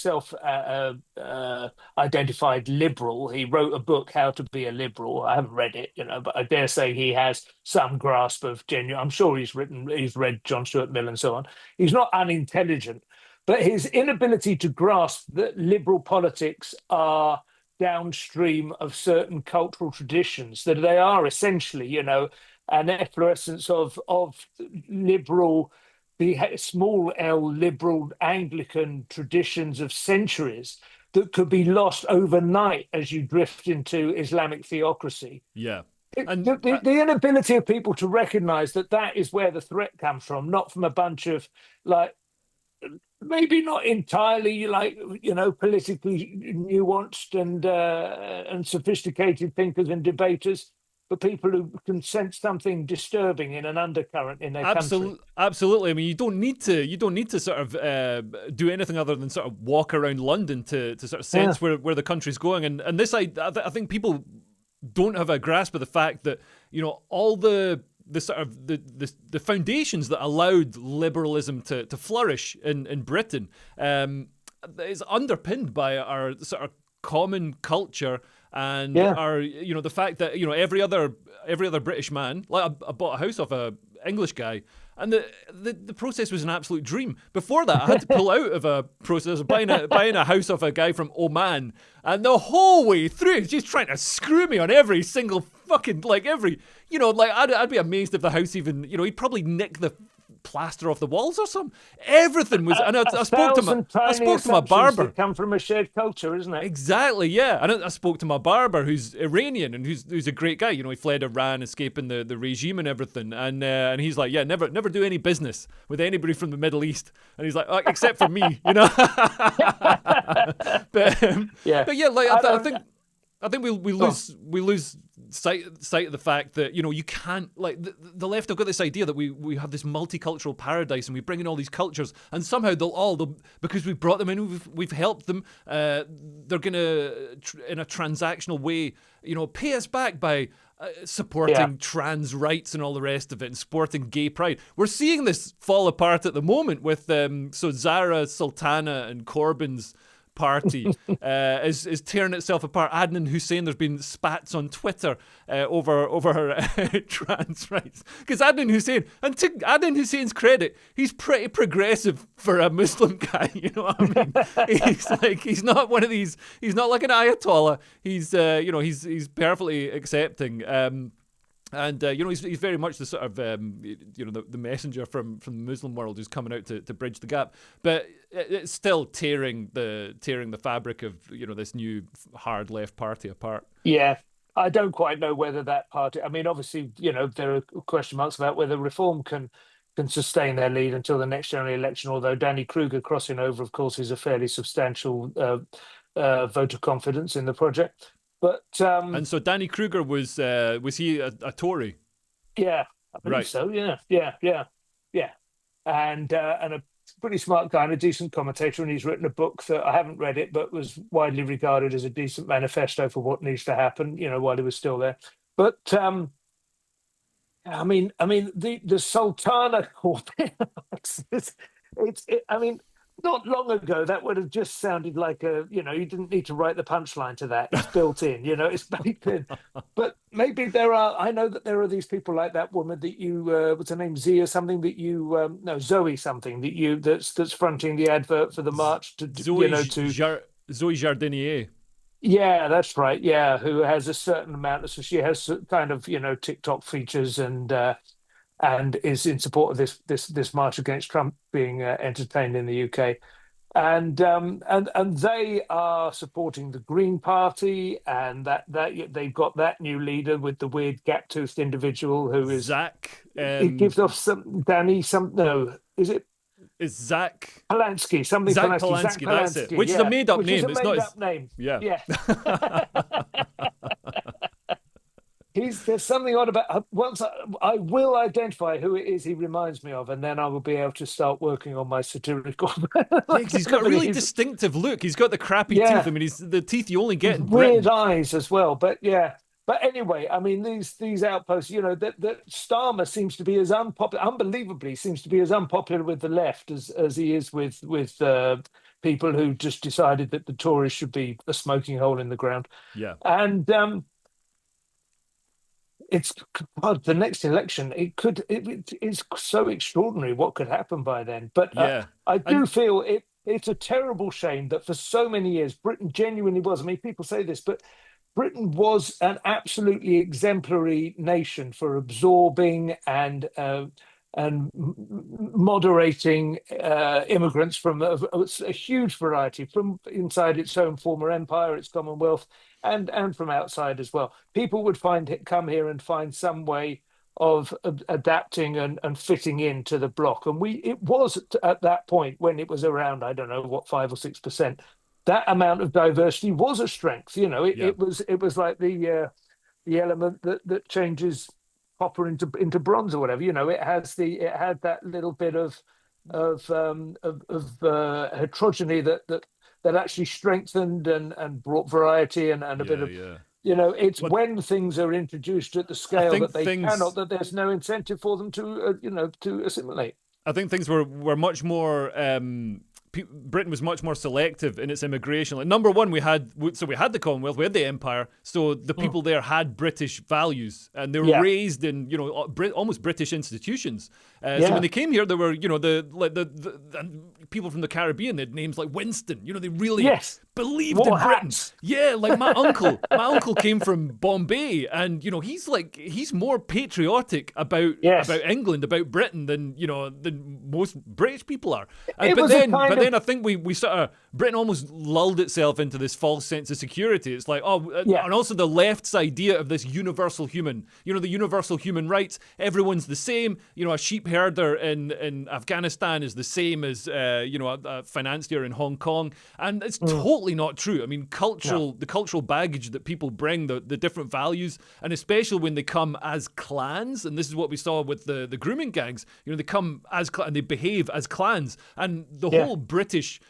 identified liberal. He wrote a book, How to Be a Liberal. I haven't read it, but I dare say he has some grasp of genuine. I'm sure he's read John Stuart Mill and so on. He's not unintelligent, but his inability to grasp that liberal politics are downstream of certain cultural traditions, that they are essentially, an efflorescence of liberal, the small L liberal Anglican traditions of centuries that could be lost overnight as you drift into Islamic theocracy. Yeah. And the inability of people to recognize that is where the threat comes from, not from a bunch of, like, maybe not entirely, like, politically nuanced and sophisticated thinkers and debaters, but people who can sense something disturbing in an undercurrent in their country. Absolutely. I mean, you don't need to sort of do anything other than sort of walk around London to sort of sense where the country's going. And this, I think people don't have a grasp of the fact that, all the sort of the foundations that allowed liberalism to flourish in Britain is underpinned by our sort of common culture. And our, the fact that, every other British man, like, I bought a house off a English guy, and the process was an absolute dream. Before that, I had to pull out of a process of buying a house off a guy from Oman, and the whole way through, he's just trying to screw me on every single fucking, like, every, I'd be amazed if the house even, he'd probably nick the plaster off the walls or something. Everything was, and I spoke to my barber. That come from a shared culture, isn't it? Exactly, yeah. And I spoke to my barber, who's Iranian and who's a great guy. He fled Iran, escaping the regime and everything. And he's like, never do any business with anybody from the Middle East. And he's like, except for me, But yeah, like I think we lose sight of the fact that, you can't, like, the left have got this idea that we have this multicultural paradise and we bring in all these cultures, and somehow they'll because we've brought them in, we've helped them, they're gonna in a transactional way, pay us back by supporting trans rights and all the rest of it, and supporting gay pride. We're seeing this fall apart at the moment with Zara Sultana and Corbyn's party is tearing itself apart. Adnan Hussein, there's been spats on Twitter over trans rights, because Adnan Hussein, and to Adnan Hussein's credit, he's pretty progressive for a Muslim guy. You know what I mean? he's not one of these. He's not like an Ayatollah. He's perfectly accepting. And he's very much the sort of the messenger from the Muslim world who's coming out to bridge the gap, but it's still tearing the fabric of this new hard left party apart. Yeah, I don't quite know whether that party. I mean, obviously, there are question marks about whether Reform can sustain their lead until the next general election. Although Danny Kruger crossing over, of course, is a fairly substantial vote of confidence in the project. But and so Danny Kruger was he a Tory? Yeah, I believe Right. so. Yeah, and a pretty smart guy and a decent commentator, and he's written a book that I haven't read it, but was widely regarded as a decent manifesto for what needs to happen. While he was still there. But the Sultana I mean, not long ago that would have just sounded like you didn't need to write the punchline to that. It's built in, it's baked in. But maybe I know that there are these people like that woman that you, what's her name, Zia something that you, no, Zoe something that's fronting the advert for the march Zoe Jardinier. Yeah, that's right. Yeah, who has a certain amount so she has kind of TikTok features and is in support of this march against Trump being entertained in the UK, and they are supporting the Green Party, and that they've got that new leader with the weird gap-toothed individual who is Zach. It gives off some Danny some no is it. It's Zach Polanski, something Zach Polanski. Zach Polanski, that's it. Which is a made-up name. It's not made-up name. Yeah. There's something odd about once I will identify who it is he reminds me of, and then I will be able to start working on my satirical. He's got a really distinctive look. He's got the crappy teeth. I mean, he's the teeth you only get in weird Britain. eyes as well. But yeah. But anyway, I mean, these outposts, that Starmer seems to be as unpopular, unbelievably seems to be as unpopular with the left as he is with people who just decided that the Tories should be a smoking hole in the ground. Yeah. And it's the next election. It's so extraordinary what could happen by then. But I do feel it's a terrible shame that for so many years Britain genuinely was. I mean, people say this, but Britain was an absolutely exemplary nation for absorbing and moderating immigrants from a huge variety from inside its own former empire, its Commonwealth, and from outside as well. People would come here and find some way of adapting and fitting into the bloc. And it was at that point when it was around, I don't know what, 5 or 6%. That amount of diversity was a strength. It was like the element that changes copper into bronze or whatever. It had that little bit of heterogeneity that actually strengthened and brought variety and a bit of. It's when things are introduced at the scale that they cannot, that there's no incentive for them to assimilate. I think things were much more. Britain was much more selective in its immigration. Like, number one, we had the Commonwealth, we had the Empire, so the people there had British values, and they were raised in almost British institutions. So when they came here, there were the people from the Caribbean. They had names like Winston. They really believed in Britain. Yeah, like my uncle. My uncle came from Bombay, and he's more patriotic about England, about Britain than most British people are. But then I think we sort of Britain almost lulled itself into this false sense of security. It's like, and also the left's idea of this universal human, the universal human rights. Everyone's the same. A sheep herder in Afghanistan is the same as a financier in Hong Kong, and it's totally not true. I mean, the cultural baggage that people bring, the different values, and especially when they come as clans, and this is what we saw with the grooming gangs. They come as and they behave as clans, and the whole British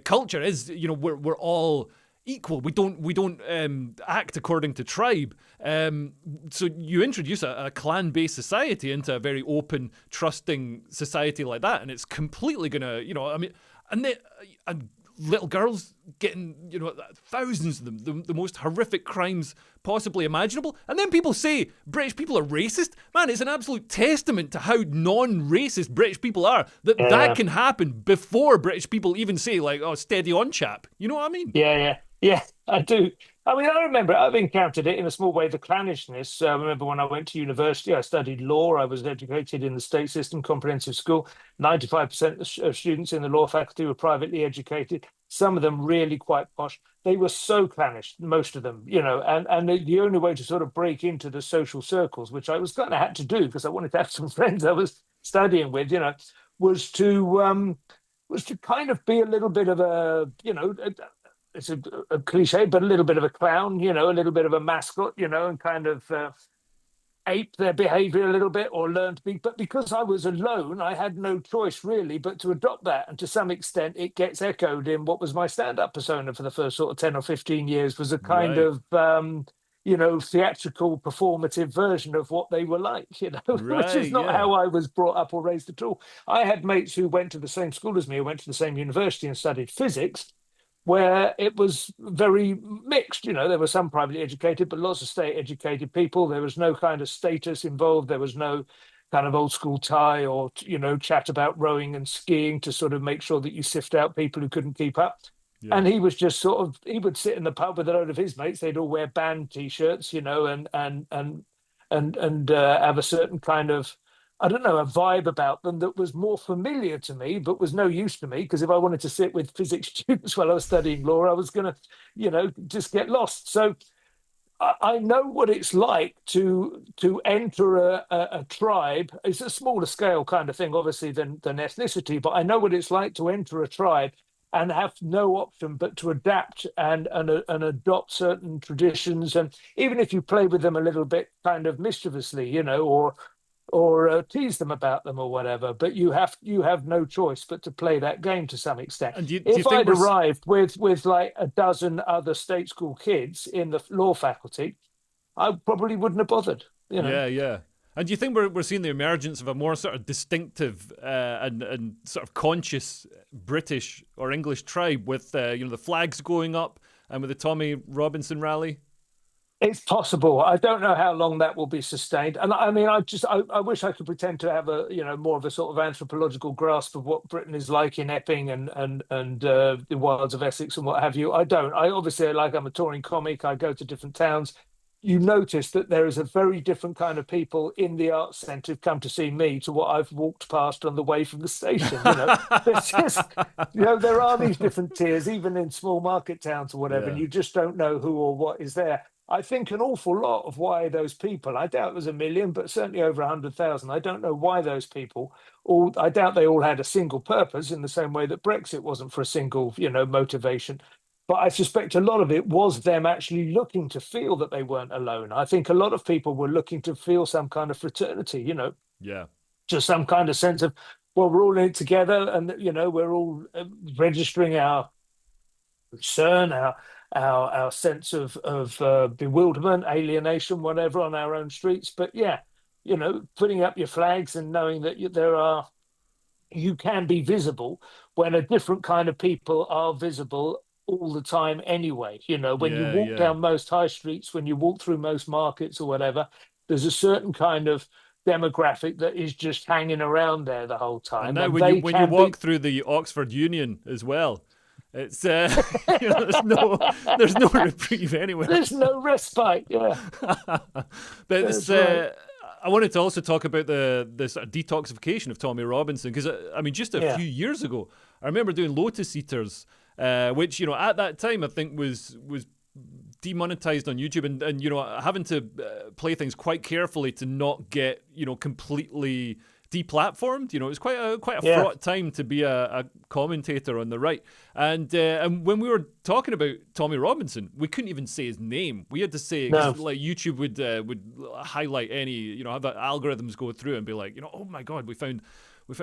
culture is we're all equal. We don't act according to tribe. So you introduce a clan-based society into a very open, trusting society like that, and it's completely gonna and little girls getting thousands of them, the most horrific crimes possibly imaginable, and then people say British people are racist. Man, it's an absolute testament to how non-racist British people are that can happen before British people even say, like, oh, steady on, chap. You know what I mean? Yeah, I do. I mean, I remember I've encountered it in a small way, the clannishness. I remember when I went to university, I studied law. I was educated in the state system comprehensive school. 95% of students in the law faculty were privately educated, some of them really quite posh. They were so clannish, most of them, and the only way to sort of break into the social circles, which I was kind of had to do because I wanted to have some friends I was studying with, was to kind of be a little bit of it's a cliche, but a little bit of a clown, a little bit of a mascot, and kind of ape their behavior a little bit or learn to be. But because I was alone, I had no choice really but to adopt that. And to some extent, it gets echoed in what was my stand-up persona for the first sort of 10 or 15 years, was a kind Right. of, theatrical performative version of what they were like, which Right. is not Yeah. how I was brought up or raised at all. I had mates who went to the same school as me, who went to the same university and studied physics, where it was very mixed. There were some privately educated, but lots of state educated people. There was no kind of status involved. There was no kind of old school tie or, chat about rowing and skiing to sort of make sure that you sift out people who couldn't keep up. Yeah. And he was just sort of, he would sit in the pub with a load of his mates. They'd all wear band t-shirts, and have a certain kind of, I don't know, a vibe about them that was more familiar to me, but was no use to me. Because if I wanted to sit with physics students while I was studying law, I was going to, just get lost. So I know what it's like to enter a tribe. It's a smaller scale kind of thing, obviously, than ethnicity, but I know what it's like to enter a tribe and have no option but to adapt and adopt certain traditions. And even if you play with them a little bit kind of mischievously, or tease them about them or whatever, but you have no choice but to play that game to some extent. And do you If think I'd we're arrived with like a dozen other state school kids in the law faculty, I probably wouldn't have bothered. Yeah, yeah. And do you think we're seeing the emergence of a more sort of distinctive and sort of conscious British or English tribe with the flags going up and with the Tommy Robinson rally? It's possible. I don't know how long that will be sustained. And I mean, I wish I could pretend to have more of a sort of anthropological grasp of what Britain is like in Epping and the wilds of Essex and what have you. I don't. I obviously, like, I'm a touring comic. I go to different towns. You notice that there is a very different kind of people in the arts centre who've come to see me to what I've walked past on the way from the station. There's just, there are these different tiers, even in small market towns or whatever, and Yeah. you just don't know who or what is there. I think an awful lot of why those people, I doubt it was a million, but certainly over 100,000. I don't know why those people I doubt they all had a single purpose in the same way that Brexit wasn't for a single, motivation. But I suspect a lot of it was them actually looking to feel that they weren't alone. I think a lot of people were looking to feel some kind of fraternity, Yeah. just some kind of sense of, well, we're all in it together, and we're all registering our concern, our sense of bewilderment, alienation, whatever, on our own streets. But yeah, putting up your flags and knowing that you can be visible when a different kind of people are visible all the time anyway. When you Yeah, walk yeah. down most high streets, when you walk through most markets or whatever, there's a certain kind of demographic that is just hanging around there the whole And time, now and when you they when you can be. walk through the Oxford Union as well, it's there's no reprieve anywhere. There's no respite. Yeah, But it's that's right. I wanted to also talk about the sort of detoxification of Tommy Robinson, because I mean, just a Yeah. few years ago, I remember doing Lotus Eaters, which at that time I think was demonetized on YouTube, and having to play things quite carefully to not get completely deplatformed. It was quite a Yeah. fraught time to be a commentator on the right. And when we were talking about Tommy Robinson, we couldn't even say his name. We had to say, No. because like YouTube would highlight any, have the algorithms go through and be like, oh my God, we found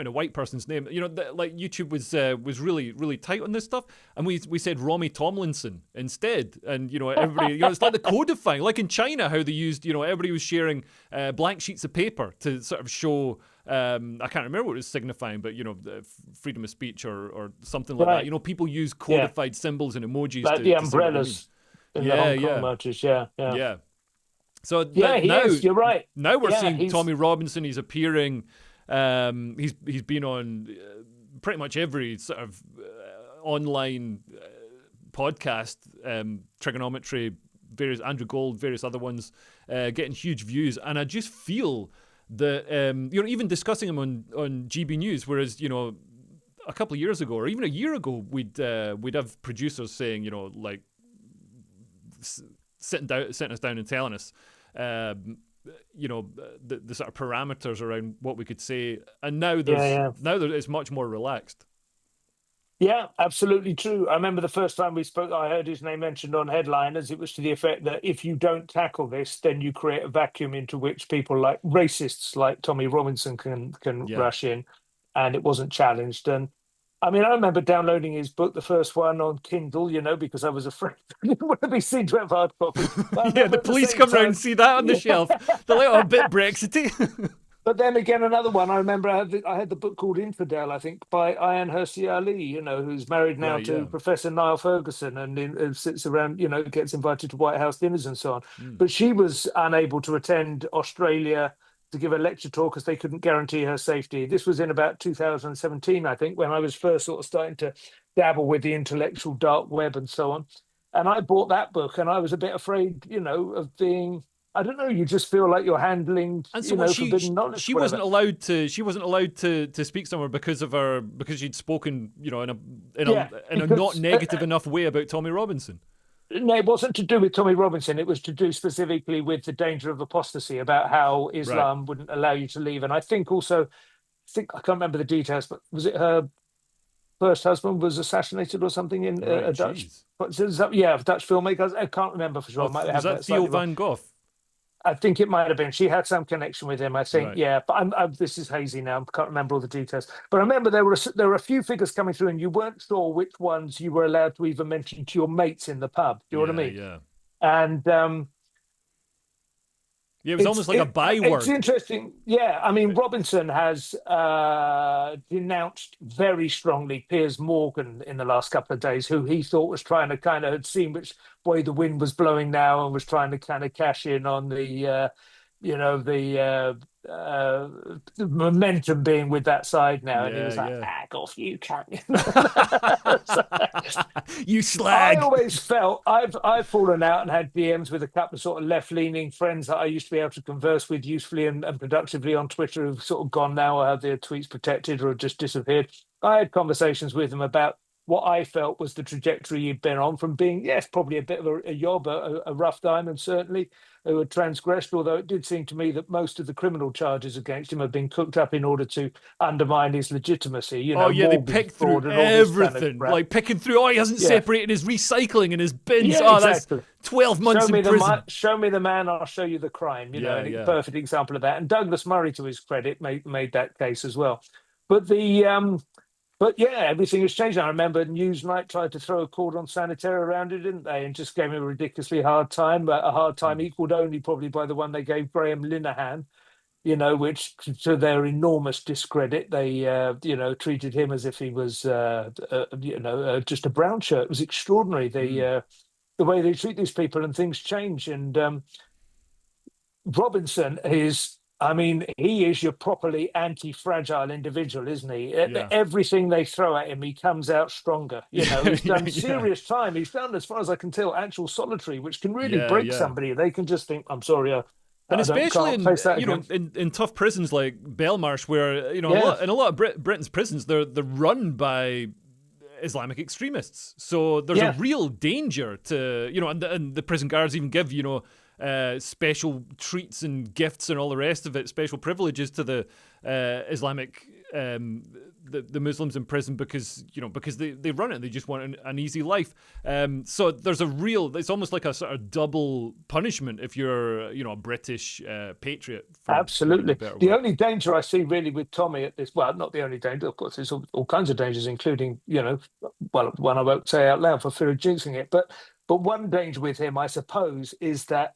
a white person's name. Like YouTube was really, really tight on this stuff. And we said Romy Tomlinson instead. And, everybody, it's like the codifying, like in China, how they used, everybody was sharing blank sheets of paper to sort of show, I can't remember what it was signifying, but, the freedom of speech or something like Right. that. People use Yeah. codified symbols and emojis Like to the say what they mean. umbrellas in the Yeah, Hong Kong yeah, marches. Yeah. Yeah. yeah. So Yeah, he now, is. You're right. we're Yeah, seeing he's Tommy Robinson. He's appearing. He's been on pretty much every sort of online podcast, trigonometry various Andrew Gold, various other ones, getting huge views, and I just feel that even discussing him on GB News, whereas a couple of years ago or even a year ago we'd have producers saying like sitting us down and telling us the sort of parameters around what we could say, and now it's much more relaxed. Yeah, absolutely true. I remember the first time we spoke, I heard his name mentioned on headliners. It was to the effect that if you don't tackle this, then you create a vacuum into which people like racists like Tommy Robinson can rush in, and it wasn't challenged. And I mean, I remember downloading his book, the first one, on Kindle, because I was afraid I didn't want to be seen to have hard copies. Yeah, the police come round and see that on the shelf. They're like, oh, a bit Brexity. But then again, another one. I remember I had the book called Infidel, I think, by Ayaan Hirsi Ali, who's married now to Professor Niall Ferguson, and sits around, gets invited to White House dinners and so on. But she was unable to attend Australia to give a lecture tour because they couldn't guarantee her safety. This was in about 2017, I think, when I was first sort of starting to dabble with the intellectual dark web and so on. And I bought that book, and I was a bit afraid, of being... I don't know. You just feel like you're handling, and so forbidden knowledge. She wasn't allowed to speak somewhere because she'd spoken, in a not negative enough way about Tommy Robinson. No, it wasn't to do with Tommy Robinson. It was to do specifically with the danger of apostasy, about how Islam wouldn't allow you to leave. And I think also, I can't remember the details, but was it her first husband was assassinated or something in a Dutch? Dutch filmmaker. I can't remember for sure. Was that Theo van Gogh? I think it might have been. She had some connection with him, I think. Right. But this is hazy now. I can't remember all the details. But I remember there were a few figures coming through, and you weren't sure which ones you were allowed to even mention to your mates in the pub. Do you know what I mean? Yeah. And it was almost like a byword. It's interesting. Yeah, I mean, Robinson has denounced very strongly Piers Morgan in the last couple of days, who he thought was trying to had seen which way the wind was blowing now and was trying to kind of cash in on the momentum being with that side now. And he was like, back off, you can't. You slag. I always felt I've fallen out and had DMs with a couple of sort of left-leaning friends that I used to be able to converse with usefully and productively on Twitter, who've sort of gone now or have their tweets protected or just disappeared. I had conversations with them about what I felt was the trajectory he'd been on, from being, yes, probably a bit of a yob, a rough diamond, certainly, who had transgressed, although it did seem to me that most of the criminal charges against him have been cooked up in order to undermine his legitimacy. They picked through everything, like picking through, he hasn't separated his recycling and his bins. Exactly. That's 12 months in prison. Show me the man, I'll show you the crime. A perfect example of that. And Douglas Murray, to his credit, made that case as well. But everything has changed. I remember Newsnight tried to throw a cordon sanitaire around it, didn't they? And just gave him a ridiculously hard time, a hard time equaled only probably by the one they gave Graham Linehan, which to their enormous discredit, they, treated him as if he was, just a brown shirt. It was extraordinary, the way they treat these people, and things change. And Robinson is... I mean, he is your properly anti-fragile individual, isn't he? Yeah. Everything they throw at him, he comes out stronger. He's done serious time. He's done, as far as I can tell, actual solitary, which can really break somebody. They can just think, I'm sorry, and especially in tough prisons like Belmarsh, where in a lot of Britain's prisons, they're run by Islamic extremists. So there's a real danger to and the prison guards even give special treats and gifts and all the rest of it, special privileges to the Islamic the Muslims in prison because they run it, they just want an easy life. So there's it's almost like a sort of double punishment if you're a British patriot. Absolutely. The only danger I see really with Tommy at this, well, not the only danger, of course, there's all kinds of dangers, including one I won't say out loud for fear of jinxing it, but one danger with him, I suppose, is that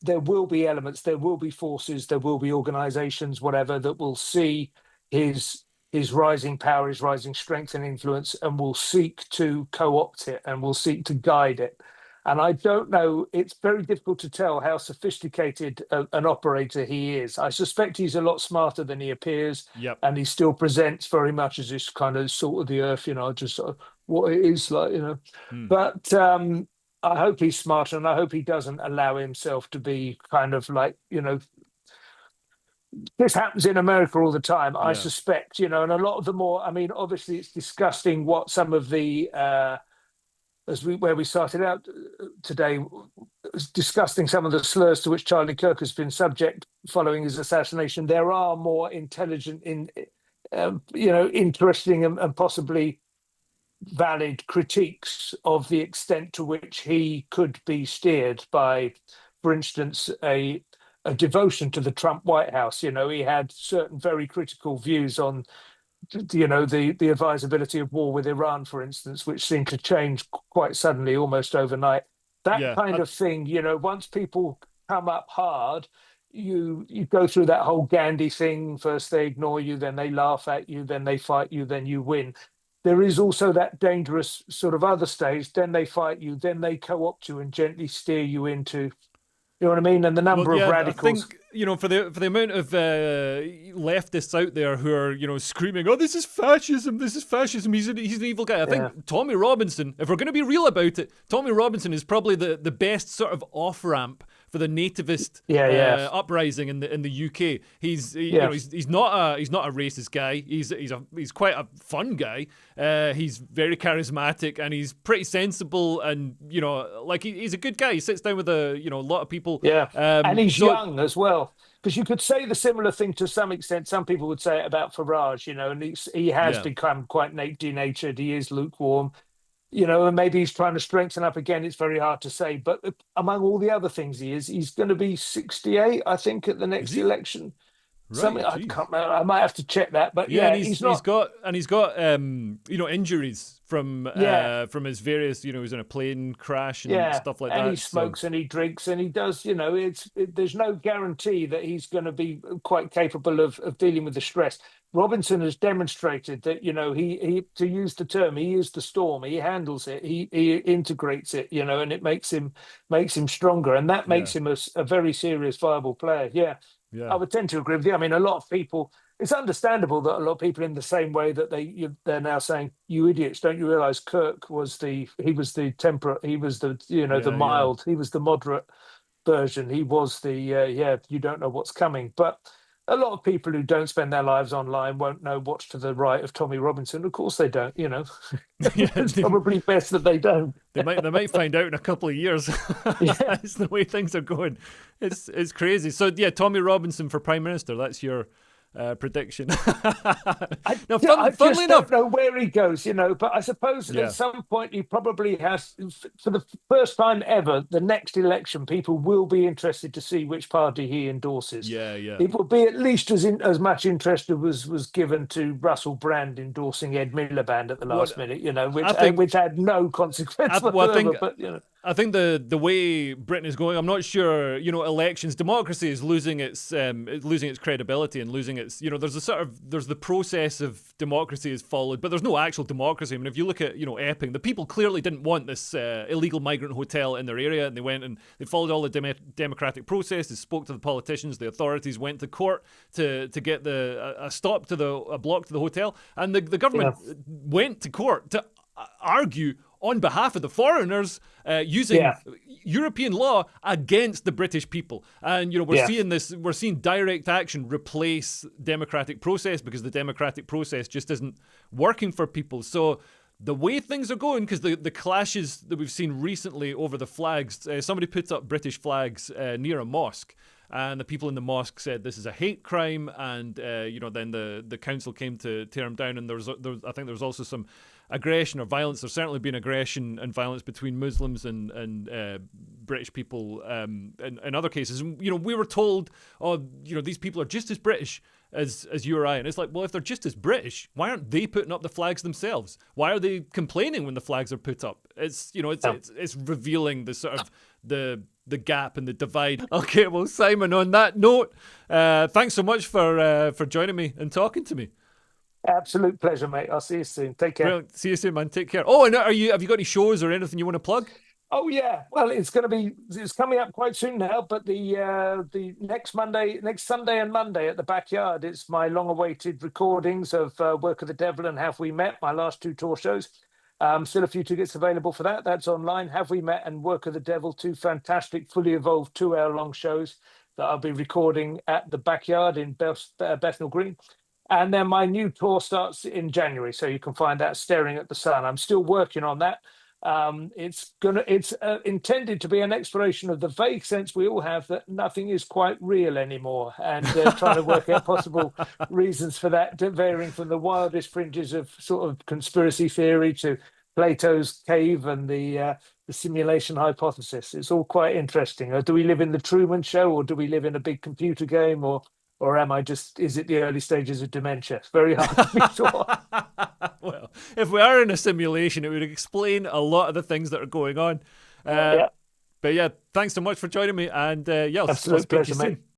there will be elements, there will be forces, there will be organizations, whatever, that will see his rising power, his rising strength and influence, and will seek to co-opt it and will seek to guide it. And I don't know, it's very difficult to tell how sophisticated an operator he is. I suspect he's a lot smarter than he appears. Yep. And he still presents very much as this kind of salt of the earth, just sort of what it is like, But I hope he's smart, and I hope he doesn't allow himself to be kind of like, this happens in America all the time, I Yeah, suspect, and a lot of the more, I mean, obviously it's disgusting what some of the, where we started out today, was discussing some of the slurs to which Charlie Kirk has been subject following his assassination. There are more intelligent, interesting and possibly valid critiques of the extent to which he could be steered by, for instance, a devotion to the Trump White House. He had certain very critical views on, the advisability of war with Iran, for instance, which seemed to change quite suddenly, almost overnight. That yeah. kind of thing, once people come up hard, you go through that whole Gandhi thing. First they ignore you, then they laugh at you, then they fight you, then you win. There is also that dangerous sort of other stage. Then they fight you, then they co-opt you and gently steer you into, you know what I mean? And the Well, number of yeah, I radicals. think for the amount of leftists out there who are screaming, "Oh, this is fascism! This is fascism! He's an evil guy." I Yeah, think Tommy Robinson, if we're going to be real about it, Tommy Robinson is probably the best sort of off ramp for the nativist yeah, yeah, uprising in the UK. yeah, He's not a racist guy. He's quite a fun guy. He's very charismatic and he's pretty sensible and like he's a good guy. He sits down with a lot of people. yeah. And he's So young as well. Because you could say the similar thing to some extent. Some people would say it about Farage, and he has yeah. become quite denatured. He is lukewarm, and maybe he's trying to strengthen up again. It's very hard to say. But among all the other things he's going to be 68, I think, at the Is next he? election. Something Right, I jeez. can't remember. I might have to check that. But Yeah, and yeah, he's he's he's not. got injuries Yeah, from his various he was in a plane crash and yeah. stuff like And he that. So smokes and he drinks and he does. There's no guarantee that he's going to be quite capable of dealing with the stress. Robinson has demonstrated that he to use the term, he is the storm. He handles it. He integrates it. And it makes him stronger, and that yeah, makes him a very serious, viable player. Yeah, I yeah, would tend to agree with you. I mean, a lot of people. It's understandable that a lot of people, in the same way that they're now saying, "You idiots! Don't you realize Kirk was the temperate, he was the yeah, yeah. mild, he was the moderate version. He was the yeah. You don't know what's coming." But a lot of people who don't spend their lives online won't know what's to the right of Tommy Robinson. Of course, they don't. Yeah, It's probably best that they don't. they might find out in a couple of years. Yeah. That's the way things are going. It's crazy. So yeah, Tommy Robinson for Prime Minister. That's your prediction. Now, I funnily just don't enough, know where he goes, but I suppose at yeah, some point he probably has, for the first time ever, the next election, people will be interested to see which party he endorses. yeah, yeah. It will be at least as much interest as was given to Russell Brand endorsing Ed Miliband at the last What minute, I think, which had no consequence well, I whatsoever. think But I think the way Britain is going, I'm not sure. Elections, democracy is losing its credibility and losing its. There's the process of democracy is followed, but there's no actual democracy. I mean, if you look at Epping, the people clearly didn't want this illegal migrant hotel in their area, and they went and they followed all the democratic process. They spoke to the politicians, the authorities went to court to get a stop to a block to the hotel, and the yeah, government went to court to argue on behalf of the foreigners using yeah, European law against the British people. And yeah, we're seeing direct action replace democratic process because the democratic process just isn't working for people. So the way things are going, because the clashes that we've seen recently over the flags, somebody put up British flags near a mosque, and the people in the mosque said this is a hate crime, and then the council came to tear them down, and I think there was also some aggression or violence. There's certainly been aggression and violence between Muslims and British people in other cases. And, we were told, these people are just as British as you or I. And it's like, well, if they're just as British, why aren't they putting up the flags themselves? Why are they complaining when the flags are put up? It's revealing the sort of the gap and the divide. Okay, well, Simon, on that note, thanks so much for joining me and talking to me. absolute pleasure, mate. I'll see you soon. Take care. Brilliant. See you soon, man. Take care. Oh, and have you got any shows or anything you want to plug? Oh yeah, well, it's coming up quite soon now. But the next Sunday and Monday at the Backyard, it's my long-awaited recordings of Work of the Devil and Have We Met, my last two tour shows. Still a few tickets available for that. That's online. Have We Met and Work of the Devil, two fantastic, fully evolved 2 hour long shows that I'll be recording at the Backyard in Bethnal Green. And then my new tour starts in January, so you can find that Staring at the Sun. I'm still working on that. It's intended to be an exploration of the vague sense we all have that nothing is quite real anymore, and trying to work out possible reasons for that, varying from the wildest fringes of sort of conspiracy theory to Plato's cave and the simulation hypothesis. It's all quite interesting. Do we live in the Truman Show, or do we live in a big computer game, or am I just, is it the early stages of dementia? It's very hard to be sure. Well, if we are in a simulation, it would explain a lot of the things that are going on. Yeah. But yeah, thanks so much for joining me. And yeah, I'll Absolute speak to pleasure, you soon. mate.